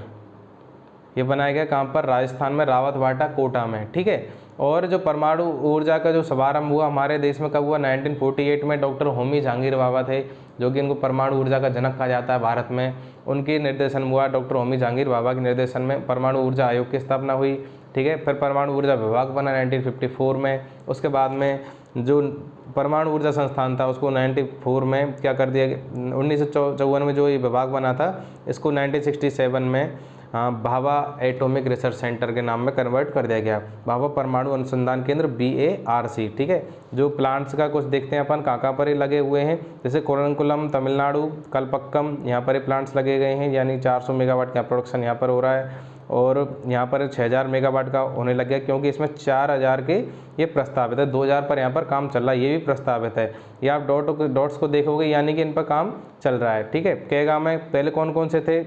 ये बनाया गया कहाँ पर, राजस्थान में, रावतवाटा, कोटा में। ठीक है, और जो परमाणु ऊर्जा का जो शुभारंभ हुआ हमारे देश में कब हुआ, 1948 में। डॉक्टर होमी जहांगीर भाभा थे जो कि इनको परमाणु ऊर्जा का जनक कहा जाता है भारत में। उनके निर्देशन हुआ, डॉक्टर होमी जहांगीर भाभा के निर्देशन में परमाणु ऊर्जा आयोग की स्थापना हुई। ठीक है। फिर परमाणु ऊर्जा विभाग बना 1954 में। उसके बाद में जो परमाणु ऊर्जा संस्थान था उसको 94 में क्या कर दिया, 1954 में जो ये विभाग बना था इसको 1967 में भाभा एटॉमिक रिसर्च सेंटर के नाम में कन्वर्ट कर दिया गया, भाभा परमाणु अनुसंधान केंद्र BARC, ठीक है। जो प्लांट्स का कुछ देखते हैं अपन कहाँ पर ये लगे हुए हैं, जैसे कोरंकुलम तमिलनाडु, कलपक्कम, यहाँ पर ये प्लांट्स लगे गए हैं, यानी 400 मेगावाट का प्रोडक्शन यहाँ पर हो रहा है। और यहाँ पर 6000 मेगावाट का होने लग गया, क्योंकि इसमें 4000 के ये प्रस्तावित है, 2000 पर यहाँ पर काम चल रहा है, ये भी प्रस्तावित है। ये आप डॉट्स को देखोगे यानी कि इन पर काम चल रहा है, ठीक है। केगा में पहले कौन कौन से थे,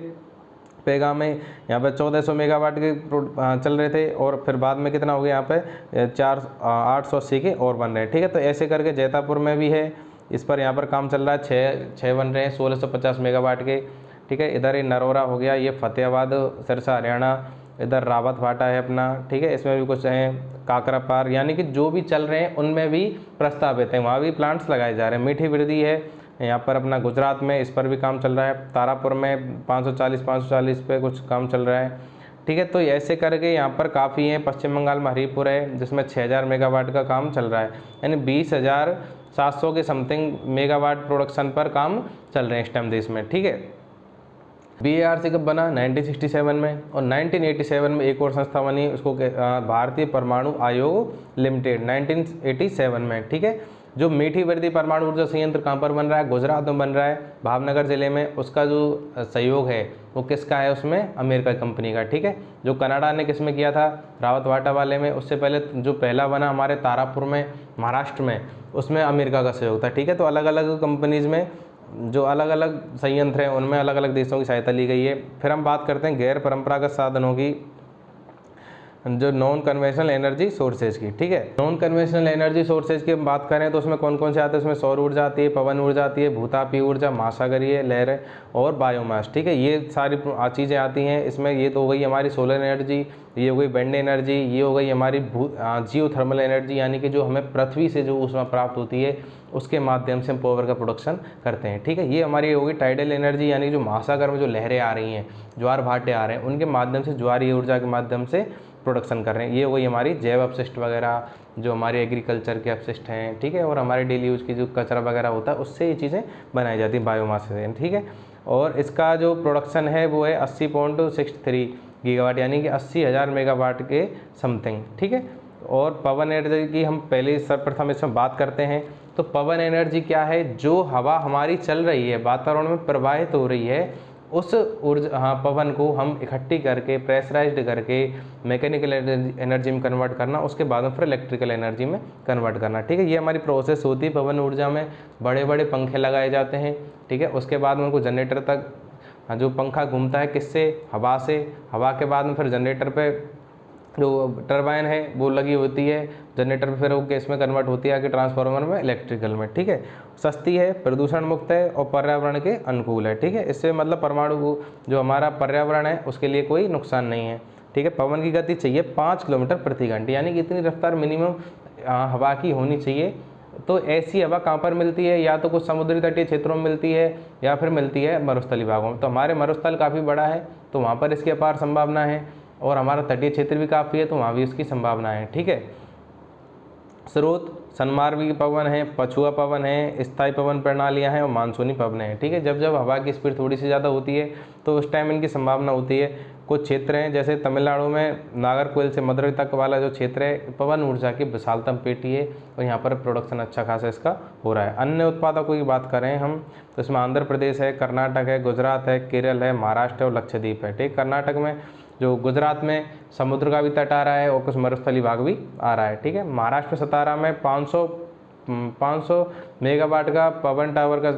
पेगा में यहाँ पर 1400 मेगावाट के चल रहे थे, और फिर बाद में कितना हो गया यहाँ पे 880 के और बन रहे हैं, ठीक है। तो ऐसे करके जैतापुर में भी है, इस पर यहाँ पर काम चल रहा है, छः बन रहे हैं 1650 मेगावाट के, ठीक है। इधर ये नरोरा हो गया, ये फतेहाबाद सिरसा हरियाणा, इधर रावत भाटा है अपना, ठीक है। इसमें भी कुछ हैं, काकरापार, यानी कि जो भी चल रहे हैं उनमें भी प्रस्तावित है, वहाँ भी प्लांट्स लगाए जा रहे हैं। मीठी वृद्धि है यहाँ पर अपना गुजरात में, इस पर भी काम चल रहा है। तारापुर में 540 पे कुछ काम चल रहा है, ठीक है। तो ऐसे करके यहाँ पर काफ़ी हैं। पश्चिम बंगाल में हरिपुर है जिसमें 6000 मेगावाट का काम चल रहा है, यानी 20,700 के समथिंग मेगावाट प्रोडक्शन पर काम चल रहे हैं इस टाइम देश में, ठीक है। BARC कब बना, 1967 में, और 1987 में एक और संस्था बनी, उसको भारतीय परमाणु आयोग लिमिटेड 1987 में, ठीक है। जो मीठी वृद्धि परमाणु ऊर्जा संयंत्र कहाँ पर बन रहा है, गुजरात में बन रहा है, भावनगर जिले में। उसका जो सहयोग है वो किसका है, उसमें अमेरिका कंपनी का, ठीक है। जो कनाडा ने किस में किया था, रावत वाटा वाले में। उससे पहले जो पहला बना हमारे तारापुर में महाराष्ट्र में, उसमें अमेरिका का सहयोग था, ठीक है। तो अलग अलग कंपनीज़ में जो अलग अलग संयंत्र हैं उनमें अलग अलग देशों की सहायता ली गई है। फिर हम बात करते हैं गैर परंपरागत साधनों की, जो नॉन कन्वेंशनल एनर्जी सोर्सेज की, ठीक है। नॉन कन्वेंशनल एनर्जी सोर्सेज की हम बात करें तो उसमें कौन कौन से आते हैं, उसमें सौर ऊर्जा आती है, पवन ऊर्जा आती है, भूतापीय ऊर्जा, महासागरीय लहरें और बायोमास, ठीक है। ये सारी चीज़ें आती हैं इसमें। ये तो हो गई हमारी सोलर एनर्जी, ये हो गई विंड एनर्जी, ये हो गई हमारी जियोथर्मल एनर्जी, यानी कि जो हमें पृथ्वी से जो ऊष्मा प्राप्त होती है उसके माध्यम से हम पावर का प्रोडक्शन करते हैं, ठीक है। ये हमारी होगी टाइडल एनर्जी, यानी जो महासागर में जो लहरें आ रही हैं, ज्वार भाटे आ रहे हैं, उनके माध्यम से ज्वारीय ऊर्जा के माध्यम से प्रोडक्शन कर रहे हैं। ये हो गई हमारी जैव अपशिष्ट वगैरह, जो हमारे एग्रीकल्चर के अपशिष्ट हैं, ठीक है। और हमारे डेली यूज की जो कचरा वगैरह होता है उससे ये चीज़ें बनाई जाती हैं बायोमास से, ठीक है। और इसका जो प्रोडक्शन है वो है 80.63 गीगावाट, यानी कि 80,000 मेगावाट के समथिंग, ठीक है। और पवन एनर्जी की हम पहले सर्वप्रथम इसमें बात करते हैं। तो पवन एनर्जी क्या है, जो हवा हमारी चल रही है, वातावरण में प्रवाहित हो रही है, उस ऊर्जा पवन को हम इकट्ठी करके प्रेशराइज्ड करके मैकेनिकल एनर्जी में कन्वर्ट करना, उसके बाद में फिर इलेक्ट्रिकल एनर्जी में कन्वर्ट करना, ठीक है। ये हमारी प्रोसेस होती है। पवन ऊर्जा में बड़े बड़े पंखे लगाए जाते हैं, ठीक है। उसके बाद में उनको जनरेटर तक, जो पंखा घूमता है किससे, हवा से, हवा के बाद में फिर जनरेटर पे जो टरबाइन है वो लगी होती है, जनरेटर पे फिर वो गैस में कन्वर्ट होती है आगे ट्रांसफार्मर में, इलेक्ट्रिकल में, ठीक है। सस्ती है, प्रदूषण मुक्त है और पर्यावरण के अनुकूल है, ठीक है। इससे मतलब परमाणु को जो हमारा पर्यावरण है उसके लिए कोई नुकसान नहीं है, ठीक है। पवन की गति चाहिए 5 किलोमीटर प्रति घंटे, यानी कि इतनी रफ्तार मिनिमम हवा की होनी चाहिए। तो ऐसी हवा कहाँ पर मिलती है, या तो कुछ समुद्री तटीय क्षेत्रों में मिलती है या फिर मिलती है मरुस्थलीय भागों में। तो हमारे मरुस्थल काफ़ी बड़ा है तो वहाँ पर इसकी अपार संभावना है, और हमारा तटीय क्षेत्र भी काफ़ी है तो वहाँ भी इसकी संभावना है, ठीक है। स्रोत सन्मार्गी पवन है, पछुआ पवन है, स्थायी पवन प्रणालियाँ हैं और मानसूनी पवन है, ठीक है। जब जब हवा की स्पीड थोड़ी सी ज़्यादा होती है तो उस टाइम इनकी संभावना होती है। कुछ क्षेत्र हैं जैसे तमिलनाडु में नागरकोइल से मदुरई तक वाला जो क्षेत्र है, पवन ऊर्जा की विशालतम पेटी है और यहाँ पर प्रोडक्शन अच्छा खासा इसका हो रहा है। अन्य उत्पादकों की बात करें हम तो इसमें आंध्र प्रदेश है, कर्नाटक है, गुजरात है, केरल है, महाराष्ट्र है और लक्षद्वीप है, ठीक। कर्नाटक में जो गुजरात में समुद्र का भी तट आ रहा है और कुछ मरुस्थलीय भाग भी आ रहा है, ठीक है। महाराष्ट्र में सतारा में 500 मेगावाट का पवन टावर का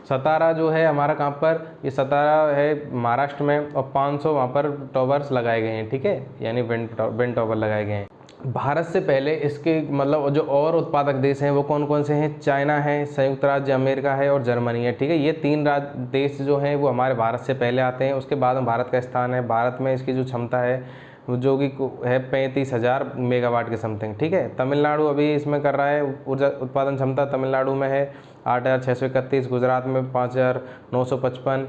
सतारा जो है हमारा कहाँ पर, ये सतारा है महाराष्ट्र में, और 500 वहाँ पर टावर्स लगाए गए हैं, ठीक है, यानी विंड टावर लगाए गए हैं। भारत से पहले इसके मतलब जो और उत्पादक देश हैं वो कौन कौन से हैं, चाइना है, संयुक्त राज्य अमेरिका है और जर्मनी है, ठीक है। ये 3 देश जो हैं वो हमारे भारत से पहले आते हैं, उसके बाद में भारत का स्थान है। भारत में इसकी जो क्षमता है जो कि है 35,000 मेगावाट के समथिंग, ठीक है। तमिलनाडु अभी इसमें कर रहा है, ऊर्जा उत्पादन क्षमता तमिलनाडु में है 8,631, गुजरात में 5,955,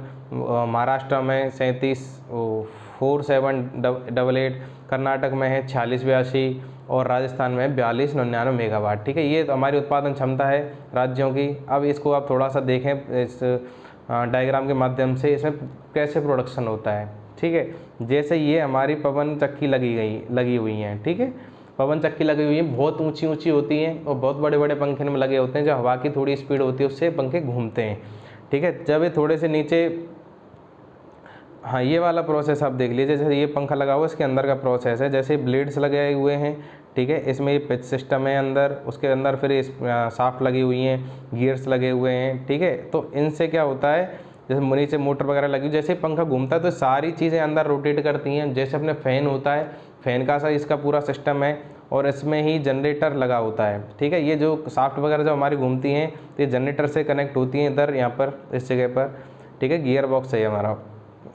महाराष्ट्र में 47,4788, कर्नाटक में है 4682 और राजस्थान में 4299 मेगावाट, ठीक है। ये तो हमारी उत्पादन क्षमता है राज्यों की। अब इसको आप थोड़ा सा देखें इस डायग्राम के माध्यम से, इसमें कैसे प्रोडक्शन होता है, ठीक है। जैसे ये हमारी पवन चक्की लगी हुई हैं, ठीक है। पवन चक्की लगी हुई है, बहुत ऊंची ऊंची होती हैं और बहुत बड़े बड़े पंखे में लगे होते हैं। जो हवा की थोड़ी स्पीड होती है उससे पंखे घूमते हैं, ठीक है। जब ये थोड़े से नीचे, हाँ ये वाला प्रोसेस आप देख लीजिए, जैसे ये पंखा लगा हुआ है इसके अंदर का प्रोसेस है, जैसे ब्लेड्स लगे हुए हैं, ठीक है। इसमें ये पिच सिस्टम है अंदर, उसके अंदर फिर शाफ्ट लगी हुई हैं, गियर्स लगे हुए हैं, ठीक है। तो इनसे क्या होता है, जैसे नीचे मोटर वगैरह लगी, जैसे पंखा घूमता है तो सारी चीज़ें अंदर रोटेट करती हैं। जैसे अपने फ़ैन होता है, फ़ैन का सा इसका पूरा सिस्टम है और इसमें ही जनरेटर लगा होता है, ठीक है। ये जो शाफ्ट वगैरह जो हमारी घूमती हैं तो ये जनरेटर से कनेक्ट होती हैं इधर, यहाँ पर इस जगह पर, ठीक है। गियर बॉक्स है हमारा,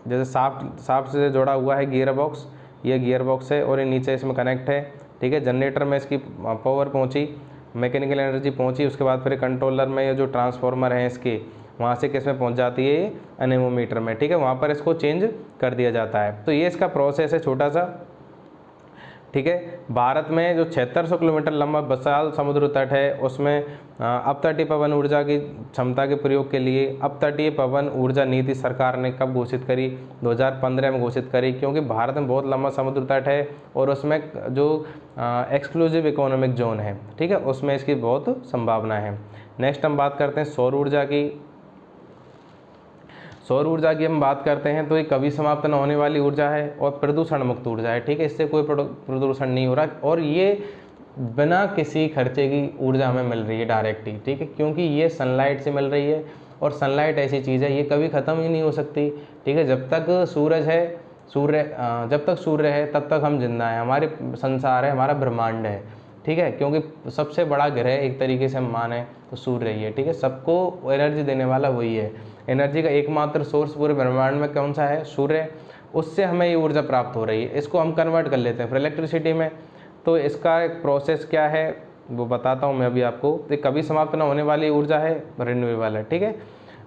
जैसे शाफ्ट से जुड़ा हुआ है गियर बॉक्स, ये गियर बॉक्स है और ये नीचे इसमें कनेक्ट है, ठीक है। जनरेटर में इसकी पावर पहुंची, मैकेनिकल एनर्जी पहुंची, उसके बाद फिर कंट्रोलर में ये जो ट्रांसफार्मर हैं इसके, वहाँ से किस में पहुंच जाती है, ये एनेमोमीटर में, ठीक है। वहाँ पर इसको चेंज कर दिया जाता है। तो ये इसका प्रोसेस है छोटा सा, ठीक है। भारत में जो 7600 किलोमीटर लंबा विशाल समुद्र तट है, उसमें अपतटीय पवन ऊर्जा की क्षमता के प्रयोग के लिए अपतटीय पवन ऊर्जा नीति सरकार ने कब घोषित करी, 2015 में घोषित करी, क्योंकि भारत में बहुत लंबा समुद्र तट है और उसमें जो एक्सक्लूसिव इकोनॉमिक जोन है, ठीक है, उसमें इसकी बहुत संभावना है। नेक्स्ट हम बात करते हैं सौर ऊर्जा की। सौर ऊर्जा की हम बात करते हैं तो ये कभी समाप्त न होने वाली ऊर्जा है और प्रदूषण मुक्त ऊर्जा है, ठीक है। इससे कोई प्रदूषण नहीं हो रहा और ये बिना किसी खर्चे की ऊर्जा हमें मिल रही है डायरेक्ट ही, ठीक है, क्योंकि ये सनलाइट से मिल रही है और सनलाइट ऐसी चीज़ है ये कभी ख़त्म ही नहीं हो सकती, ठीक है। जब तक सूर्य है तब तक हम जिंदा हैं, हमारे संसार है, हमारा ब्रह्मांड है, ठीक है। क्योंकि सबसे बड़ा ग्रह एक तरीके से हम माने तो सूर्य ही है, ठीक है। सबको एनर्जी देने वाला वही है। एनर्जी का एकमात्र सोर्स पूरे ब्रह्मांड में कौन सा है, सूर्य। उससे हमें ये ऊर्जा प्राप्त हो रही है, इसको हम कन्वर्ट कर लेते हैं फिर इलेक्ट्रिसिटी में। तो इसका एक प्रोसेस क्या है वो बताता हूँ मैं अभी आपको। तो कभी समाप्त न होने वाली ऊर्जा है, रिन्यूएबल है, ठीक है।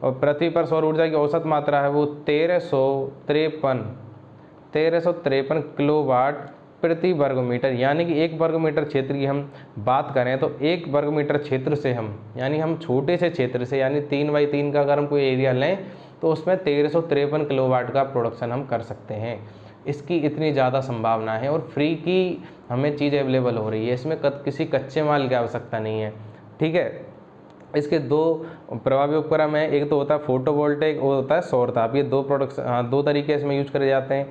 और पृथ्वी पर सौर ऊर्जा की औसत मात्रा है वो 1353 किलोवाट प्रति वर्ग मीटर, यानी कि 1 वर्ग मीटर क्षेत्र की हम बात करें तो 1 वर्ग मीटर क्षेत्र से हम छोटे से क्षेत्र से, यानी 3x3 का अगर हम कोई एरिया लें तो उसमें 1353 किलोवाट का प्रोडक्शन हम कर सकते हैं। इसकी इतनी ज़्यादा संभावना है और फ्री की हमें चीज़ अवेलेबल हो रही है, इसमें किसी कच्चे माल की आवश्यकता नहीं है, ठीक है। इसके दो प्रभावी उपक्रम है, एक तो होता है फोटोवोल्टेइक और होता है सौर ताप। ये दो तरीके इसमें यूज करे जाते हैं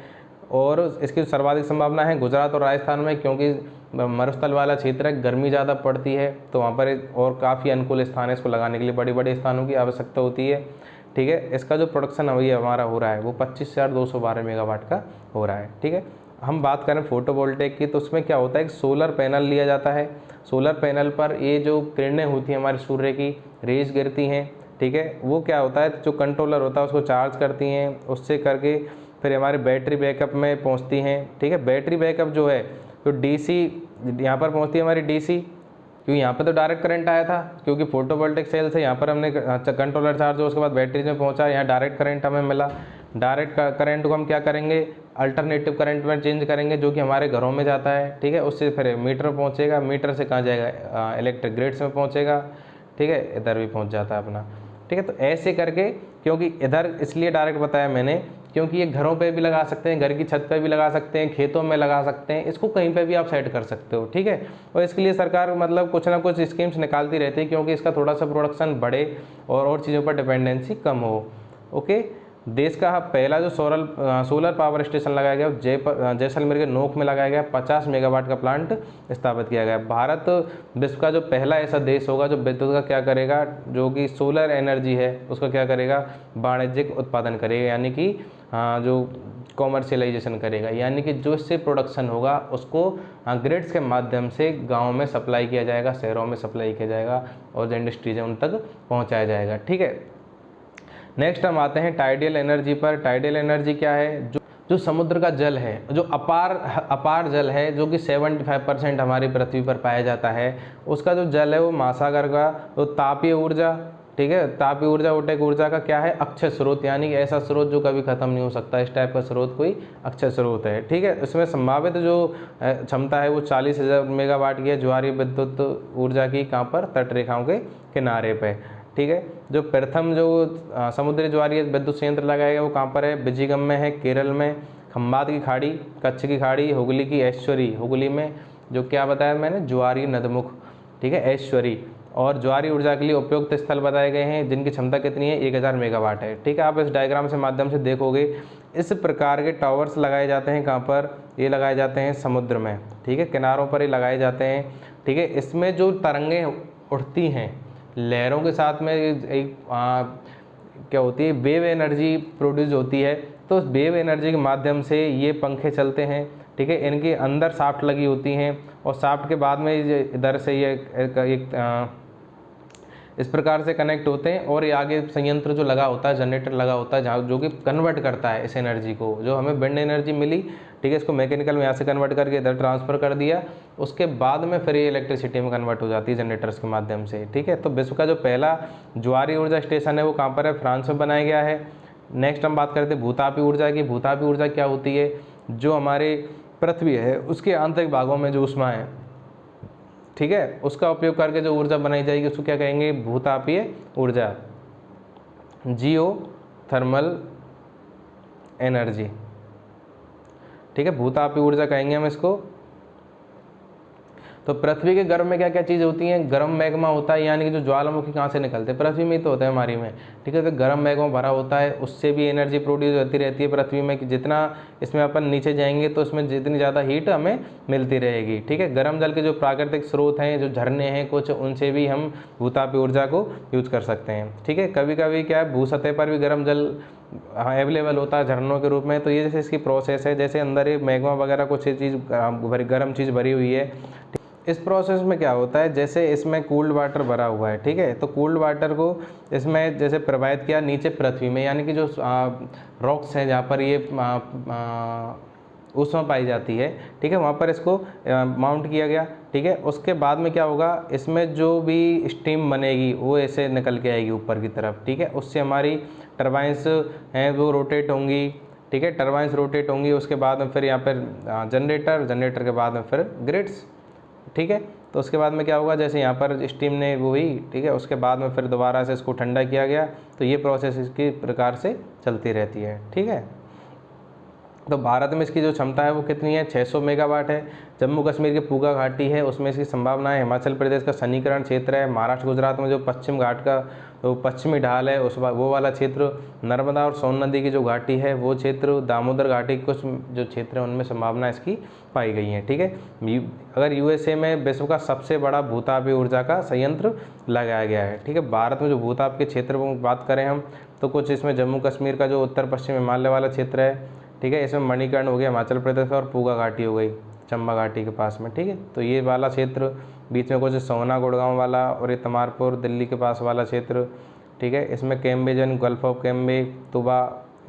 और इसकी सर्वाधिक संभावना है गुजरात और राजस्थान में, क्योंकि मरुस्थल वाला क्षेत्र है, गर्मी ज़्यादा पड़ती है तो वहाँ पर और काफ़ी अनुकूल स्थान है इसको लगाने के लिए, बड़े बड़े स्थानों की आवश्यकता होती है, ठीक है। इसका जो प्रोडक्शन है वही हमारा हो रहा है वो 25,212 मेगावाट का हो रहा है, ठीक है। हम बात करें फोटोवोल्टेइक की तो उसमें क्या होता है, एक सोलर पैनल लिया जाता है। सोलर पैनल पर ये जो किरणें होती हैं हमारे सूर्य की रेज गिरती हैं, ठीक है। वो क्या होता है, जो कंट्रोलर होता है उसको चार्ज करती हैं, उससे करके फिर हमारे बैटरी बैकअप में पहुंचती हैं, ठीक है। बैटरी बैकअप जो है तो डीसी यहाँ पर पहुंचती है हमारी डीसी, क्योंकि यहाँ पर तो डायरेक्ट करंट आया था, क्योंकि फोटोवोल्टेइक सेल से यहाँ पर हमने कंट्रोलर चार्ज हो, उसके बाद बैटरी में पहुँचा, यहाँ डायरेक्ट करंट हमें मिला। डायरेक्ट करंट को हम क्या करेंगे, अल्टरनेटिव करंट में चेंज करेंगे जो कि हमारे घरों में जाता है, ठीक है। उससे फिर मीटर पहुँचेगा, मीटर से कहाँ जाएगा, इलेक्ट्रिक ग्रिड्स में पहुँचेगा, ठीक है, इधर भी पहुँच जाता है अपना, ठीक है। तो ऐसे करके, क्योंकि इधर इसलिए डायरेक्ट बताया मैंने क्योंकि ये घरों पे भी लगा सकते हैं, घर की छत पे भी लगा सकते हैं, खेतों में लगा सकते हैं, इसको कहीं पे भी आप सेट कर सकते हो, ठीक है। और इसके लिए सरकार मतलब कुछ ना कुछ स्कीम्स निकालती रहती है क्योंकि इसका थोड़ा सा प्रोडक्शन बढ़े और चीज़ों पर डिपेंडेंसी कम हो, ओके। देश का पहला जो सोलर पावर स्टेशन लगाया गया जैसलमेर के नोक में लगाया गया, 50 मेगावाट का प्लांट स्थापित किया गया। भारत विश्व का जो पहला ऐसा देश होगा जो विद्युत का क्या करेगा, जो कि सोलर एनर्जी है उसका क्या करेगा, वाणिज्यिक उत्पादन करेगा, यानी कि जो कॉमर्शियलाइजेशन करेगा, यानी कि जो इससे प्रोडक्शन होगा उसको ग्रिड्स के माध्यम से गाँव में सप्लाई किया जाएगा, शहरों में सप्लाई किया जाएगा और जो इंडस्ट्रीज है उन तक पहुँचाया जाएगा, ठीक है। नेक्स्ट हम आते हैं टाइडियल एनर्जी पर। टाइडियल एनर्जी क्या है, जो समुद्र का जल है, जो अपार जल है, जो कि 75% हमारी पृथ्वी पर पाया जाता है, उसका जो जल है वो महासागर का तो तापीय ऊर्जा, ठीक है, तापीय ऊर्जा ओटेक ऊर्जा का क्या है, अक्षय स्रोत, यानी कि ऐसा स्रोत जो कभी खत्म नहीं हो सकता, इस टाइप का स्रोत कोई अक्षय स्रोत है, ठीक है। इसमें संभावित जो क्षमता है वो 40,000 मेगावाट की है ज्वारीय विद्युत ऊर्जा की, कहाँ पर, तट रेखाओं के किनारे पे, ठीक है। जो प्रथम जो समुद्री ज्वारीय विद्युत संयंत्र लगाया गया वो कहाँ पर है, बिजिगम में है, केरल में, खंबात की खाड़ी, कच्छ की खाड़ी, हुगली की ऐश्वरी, हुगली में जो क्या बताया मैंने, ज्वारीय नदमुख, ठीक है, ऐश्वरी, और ज्वारीय ऊर्जा के लिए उपयुक्त स्थल बताए गए हैं जिनकी क्षमता कितनी है, 1000 मेगावाट है, ठीक है। आप इस डायग्राम से माध्यम से देखोगे इस प्रकार के टावर्स लगाए जाते हैं कहाँ पर, ये लगाए जाते हैं समुद्र में, ठीक है, किनारों पर ये लगाए जाते हैं, ठीक है। इसमें जो तरंगें उठती हैं लहरों के साथ में एक क्या होती है, वेव एनर्जी प्रोड्यूस होती है, तो उस वेव एनर्जी के माध्यम से ये पंखे चलते हैं, ठीक है। इनके अंदर शाफ्ट लगी होती हैं और शाफ्ट के बाद में इधर से ये एक इस प्रकार से कनेक्ट होते हैं और ये आगे संयंत्र जो लगा होता है, जनरेटर लगा होता है जहाँ जो कि कन्वर्ट करता है इस एनर्जी को, जो हमें विंड एनर्जी मिली, ठीक है, इसको मैकेनिकल में यहाँ से कन्वर्ट करके इधर ट्रांसफ़र कर दिया, उसके बाद में फिर ये इलेक्ट्रिसिटी में कन्वर्ट हो जाती है जनरेटर्स के माध्यम से, ठीक है। तो विश्व का जो पहला ज्वारीय ऊर्जा स्टेशन है वो कहाँ पर है, फ्रांस में बनाया गया है। नेक्स्ट हम बात करते हैं भूतापीय ऊर्जा की। भूतापीय ऊर्जा क्या होती है, जो हमारे पृथ्वी है उसके आंतरिक भागों में जो ऊष्मा है, ठीक है, उसका उपयोग करके जो ऊर्जा बनाई जाएगी उसको क्या कहेंगे, भूतापीय ऊर्जा, जियो थर्मल एनर्जी, ठीक है, भूतापीय ऊर्जा कहेंगे हम इसको। तो पृथ्वी के गर्भ में क्या क्या चीज़ होती हैं, गर्म मैग्मा होता है, यानी कि जो ज्वालामुखी कहाँ से निकलते हैं, पृथ्वी में ही तो होता है हमारी में, ठीक है। तो गर्म मैग्मा भरा होता है, उससे भी एनर्जी प्रोड्यूस होती रहती है पृथ्वी में, कि जितना इसमें अपन नीचे जाएंगे तो इसमें जितनी ज़्यादा हीट हमें मिलती रहेगी, ठीक है। गर्म जल के जो प्राकृतिक स्रोत हैं, जो झरने हैं कुछ, उनसे भी हम भूतापीय ऊर्जा को यूज कर सकते हैं, ठीक है। कभी कभी क्या है, भू सतह पर भी गर्म जल अवेलेबल होता है झरनों के रूप में, तो ये जैसे इसकी प्रोसेस है, जैसे अंदर ये मैग्मा वगैरह कुछ चीज़ गर्म चीज़ भरी हुई है। इस प्रोसेस में क्या होता है, जैसे इसमें कूल्ड वाटर भरा हुआ है, ठीक है, तो कूल्ड वाटर को इसमें जैसे प्रवाहित किया नीचे पृथ्वी में, यानी कि जो रॉक्स हैं जहाँ पर ये ऊष्मा पाई जाती है, ठीक है, वहाँ पर इसको माउंट किया गया, ठीक है। उसके बाद में क्या होगा, इसमें जो भी स्टीम बनेगी वो ऐसे निकल के आएगी ऊपर की तरफ, ठीक है, उससे हमारी टरबाइंस हैं वो रोटेट होंगी, ठीक है, टरबाइंस रोटेट होंगी। उसके बाद में फिर यहाँ पर जनरेटर के बाद में फिर ग्रिड्स, ठीक है। तो उसके बाद में क्या होगा, जैसे यहाँ पर स्टीम ने वो हुई, ठीक है, उसके बाद में फिर दोबारा से इसको ठंडा किया गया, तो ये प्रोसेस इसकी प्रकार से चलती रहती है, ठीक है। तो भारत में इसकी जो क्षमता है वो कितनी है, 600 मेगावाट है। जम्मू कश्मीर की पूगा घाटी है उसमें इसकी संभावना है। हिमाचल प्रदेश का सन्निकरण क्षेत्र है। महाराष्ट्र गुजरात में जो पश्चिम घाट का जो पश्चिमी ढाल है वो वाला क्षेत्र, नर्मदा और सोन नदी की जो घाटी है वो क्षेत्र, दामोदर घाटी के कुछ जो क्षेत्र हैं उनमें संभावना इसकी पाई गई है, ठीक है। अगर यूएसए में विश्व का सबसे बड़ा भूतापीय ऊर्जा का संयंत्र लगाया गया है, ठीक है। भारत में जो भूताप के क्षेत्र की बात करें हम तो कुछ इसमें जम्मू कश्मीर का जो उत्तर पश्चिम हिमालय वाला क्षेत्र है, ठीक है, इसमें मणिकर्ण हो गया हिमाचल प्रदेश का, और पूगा घाटी हो गई चंबा घाटी के पास में, ठीक है। तो ये वाला क्षेत्र, बीच में कुछ सोना गुड़गांव वाला और ये तमारपुर दिल्ली के पास वाला क्षेत्र, ठीक है। इसमें कैम्बे जन गल्फ ऑफ कैम्बे, तुबा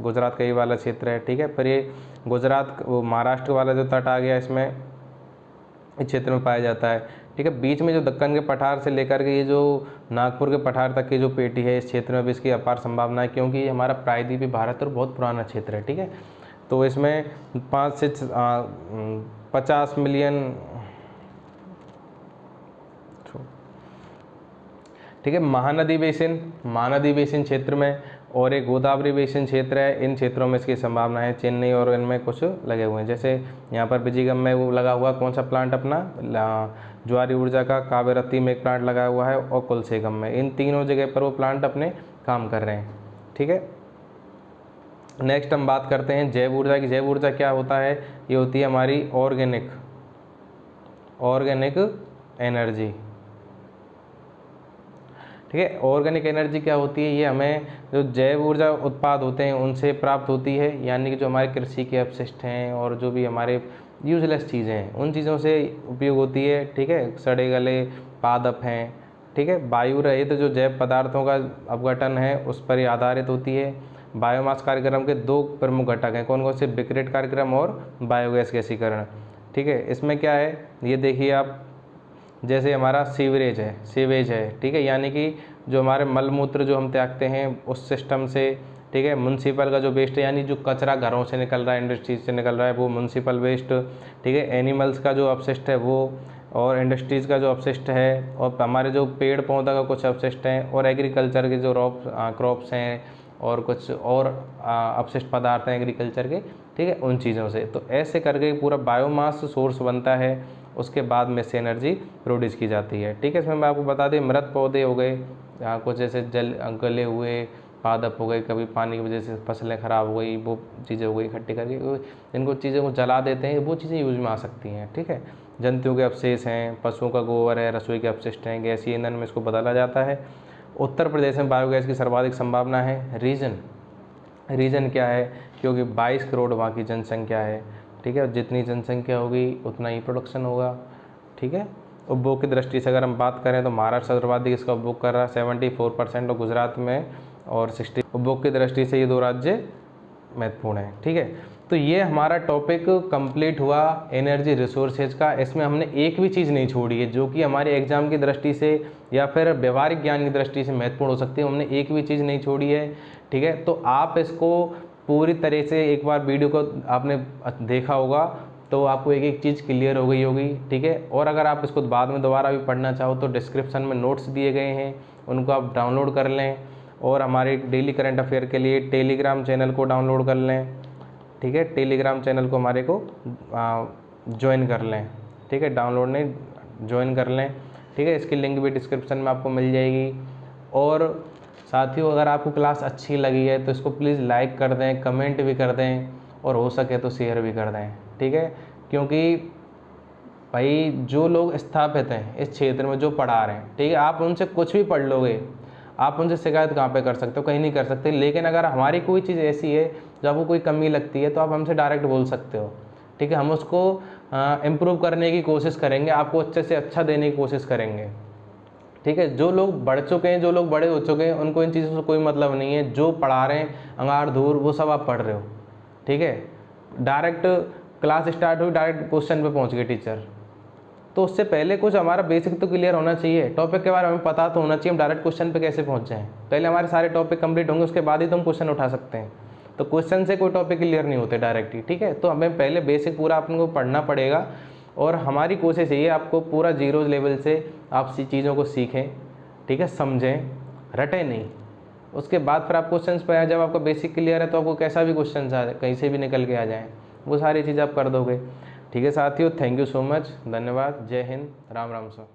गुजरात का ये वाला क्षेत्र है, ठीक है। फिर ये गुजरात वो महाराष्ट्र वाला जो तट आ गया इसमें इस क्षेत्र में पाया जाता है, ठीक है। बीच में जो दक्कन के पठार से लेकर के ये जो नागपुर के पठार तक की जो पेटी है इस क्षेत्र में भी इसकी अपार संभावना है, क्योंकि ये हमारा प्रायद्वीपीय भारत और बहुत पुराना क्षेत्र है, ठीक है। तो इसमें 5 से 50 मिलियन, ठीक है, महानदी बेसिन क्षेत्र में और एक गोदावरी बेसिन क्षेत्र है, इन क्षेत्रों में इसकी संभावना है। चेन्नई और इनमें कुछ लगे हुए हैं, जैसे यहाँ पर बिजिगम में वो लगा हुआ कौन सा प्लांट अपना ज्वारीय ऊर्जा का, कावेरत्ती में एक प्लांट लगा हुआ है और कुलसेगम में, इन तीनों जगह पर वो प्लांट अपने काम कर रहे हैं, ठीक है। नेक्स्ट हम बात करते हैं जैव ऊर्जा की। जैव ऊर्जा क्या होता है, ये होती है हमारी ऑर्गेनिक एनर्जी, ठीक है। ऑर्गेनिक एनर्जी क्या होती है, ये हमें जो जैव ऊर्जा उत्पाद होते हैं उनसे प्राप्त होती है, यानी कि जो हमारे कृषि के अपशिष्ट हैं और जो भी हमारे यूजलेस चीज़ें हैं उन चीज़ों से उपयोग होती है, ठीक है। सड़े गले पादप हैं, ठीक है। वायु रहित जो जैव पदार्थों का अपघटन है उस पर ही आधारित होती है। बायोमास कार्यक्रम के दो प्रमुख घटक हैं, कौन कौन से, ब्रिकेट कार्यक्रम और बायोगैस गैसीकरण। ठीक है, इसमें क्या है ये देखिए आप, जैसे हमारा सीवेज है, ठीक है, यानी कि जो हमारे मल मूत्र जो हम त्यागते हैं उस सिस्टम से, ठीक है। म्युनिसिपल का जो वेस्ट है, यानी जो कचरा घरों से निकल रहा है, इंडस्ट्रीज से निकल रहा है, वो म्युनिसिपल वेस्ट, ठीक है। एनिमल्स का जो अपशिष्ट है वो, और इंडस्ट्रीज़ का जो अपशिष्ट है, और हमारे जो पेड़ पौधा का कुछ अपशिष्ट हैं, और एग्रीकल्चर के जो क्रॉप्स हैं और कुछ और अपशिष्ट पदार्थ हैं एग्रीकल्चर के, ठीक है, उन चीज़ों से। तो ऐसे करके पूरा बायोमास सोर्स बनता है, उसके बाद में से एनर्जी प्रोड्यूस की जाती है। ठीक है, इसमें मैं आपको बता दें, मृत पौधे हो गए, कुछ जैसे गले हुए पादप हो गए, कभी पानी की वजह से फसलें ख़राब हो गई, वो चीज़ें हो गई इकट्ठी करके, इनको चीज़ों को जला देते हैं, वो चीज़ें यूज में आ सकती हैं। ठीक है, जंतुओं के अवशेष हैं, पशुओं का गोबर है, रसोई के अपशिष्ट हैं, गैसीय ईंधन में इसको बदला जाता है। उत्तर प्रदेश में बायोगैस की सर्वाधिक संभावना है। रीज़न क्या है, क्योंकि 22 करोड़ वहाँ की जनसंख्या है। ठीक है, जितनी जनसंख्या होगी उतना ही प्रोडक्शन होगा। ठीक है, उपभोग की दृष्टि से अगर हम बात करें तो महाराष्ट्र सर्वाधिक इसका उपभोग कर रहा है 74% और गुजरात में और 60। उपभोग की दृष्टि से ये दो राज्य महत्वपूर्ण है। ठीक है, तो ये हमारा टॉपिक कंप्लीट हुआ एनर्जी रिसोर्सेज का। इसमें हमने एक भी चीज़ नहीं छोड़ी है जो कि हमारे एग्जाम की दृष्टि से या फिर व्यवहारिक ज्ञान की दृष्टि से महत्वपूर्ण हो सकती है, हमने एक भी चीज़ नहीं छोड़ी है। ठीक है, तो आप इसको पूरी तरह से एक बार वीडियो को आपने देखा होगा तो आपको एक एक चीज़ क्लियर हो गई होगी। ठीक है, और अगर आप इसको बाद में दोबारा भी पढ़ना चाहो तो डिस्क्रिप्शन में नोट्स दिए गए हैं, उनको आप डाउनलोड कर लें, और हमारे डेली करंट अफेयर के लिए टेलीग्राम चैनल को डाउनलोड कर लें। ठीक है, टेलीग्राम चैनल को हमारे को ज्वाइन कर लें। ठीक है, डाउनलोड नहीं, ज्वाइन कर लें। ठीक है, इसकी लिंक भी डिस्क्रिप्शन में आपको मिल जाएगी। और साथियों, अगर आपको क्लास अच्छी लगी है तो इसको प्लीज़ लाइक कर दें, कमेंट भी कर दें, और हो सके तो शेयर भी कर दें। ठीक है, क्योंकि भाई जो लोग स्थापित हैं इस क्षेत्र में, जो पढ़ा रहे हैं, ठीक है, आप उनसे कुछ भी पढ़ लोगे, आप उनसे शिकायत कहाँ पे कर सकते हो, कहीं नहीं कर सकते। लेकिन अगर हमारी कोई चीज़ ऐसी है जो आपको कोई कमी लगती है तो आप हमसे डायरेक्ट बोल सकते हो। ठीक है, हम उसको इम्प्रूव करने की कोशिश करेंगे, आपको अच्छे से अच्छा देने की कोशिश करेंगे। ठीक है, जो लोग बढ़ चुके हैं, जो लोग बड़े हो चुके हैं, उनको इन चीज़ों से कोई मतलब नहीं है। जो पढ़ा रहे हैं अंगार धूर, वो सब आप पढ़ रहे हो। ठीक है, डायरेक्ट क्लास स्टार्ट हुई, डायरेक्ट क्वेश्चन पे पहुंच गए टीचर, तो उससे पहले कुछ हमारा बेसिक तो क्लियर होना चाहिए, टॉपिक के बारे में पता तो होना चाहिए, हम डायरेक्ट क्वेश्चन पे कैसे पहुंच जाएं। पहले हमारे सारे टॉपिक कंप्लीट होंगे, उसके बाद ही तो हम क्वेश्चन उठा सकते हैं। तो क्वेश्चन से कोई टॉपिक क्लियर नहीं होते डायरेक्ट ही। ठीक है, तो हमें पहले बेसिक पूरा आपको पढ़ना पड़ेगा, और हमारी कोशिश ये है आपको पूरा जीरो लेवल से आप चीज़ों को सीखें। ठीक है, समझें, रटें नहीं। उसके बाद फिर आप क्वेश्चन पे आए, जब आपका बेसिक क्लियर है तो आपको कैसा भी क्वेश्चन आ जाए, कहीं से भी निकल के आ जाए, वो सारी चीज़ आप कर दोगे। ठीक है साथियों, थैंक यू सो मच, धन्यवाद, जय हिंद, राम राम सर।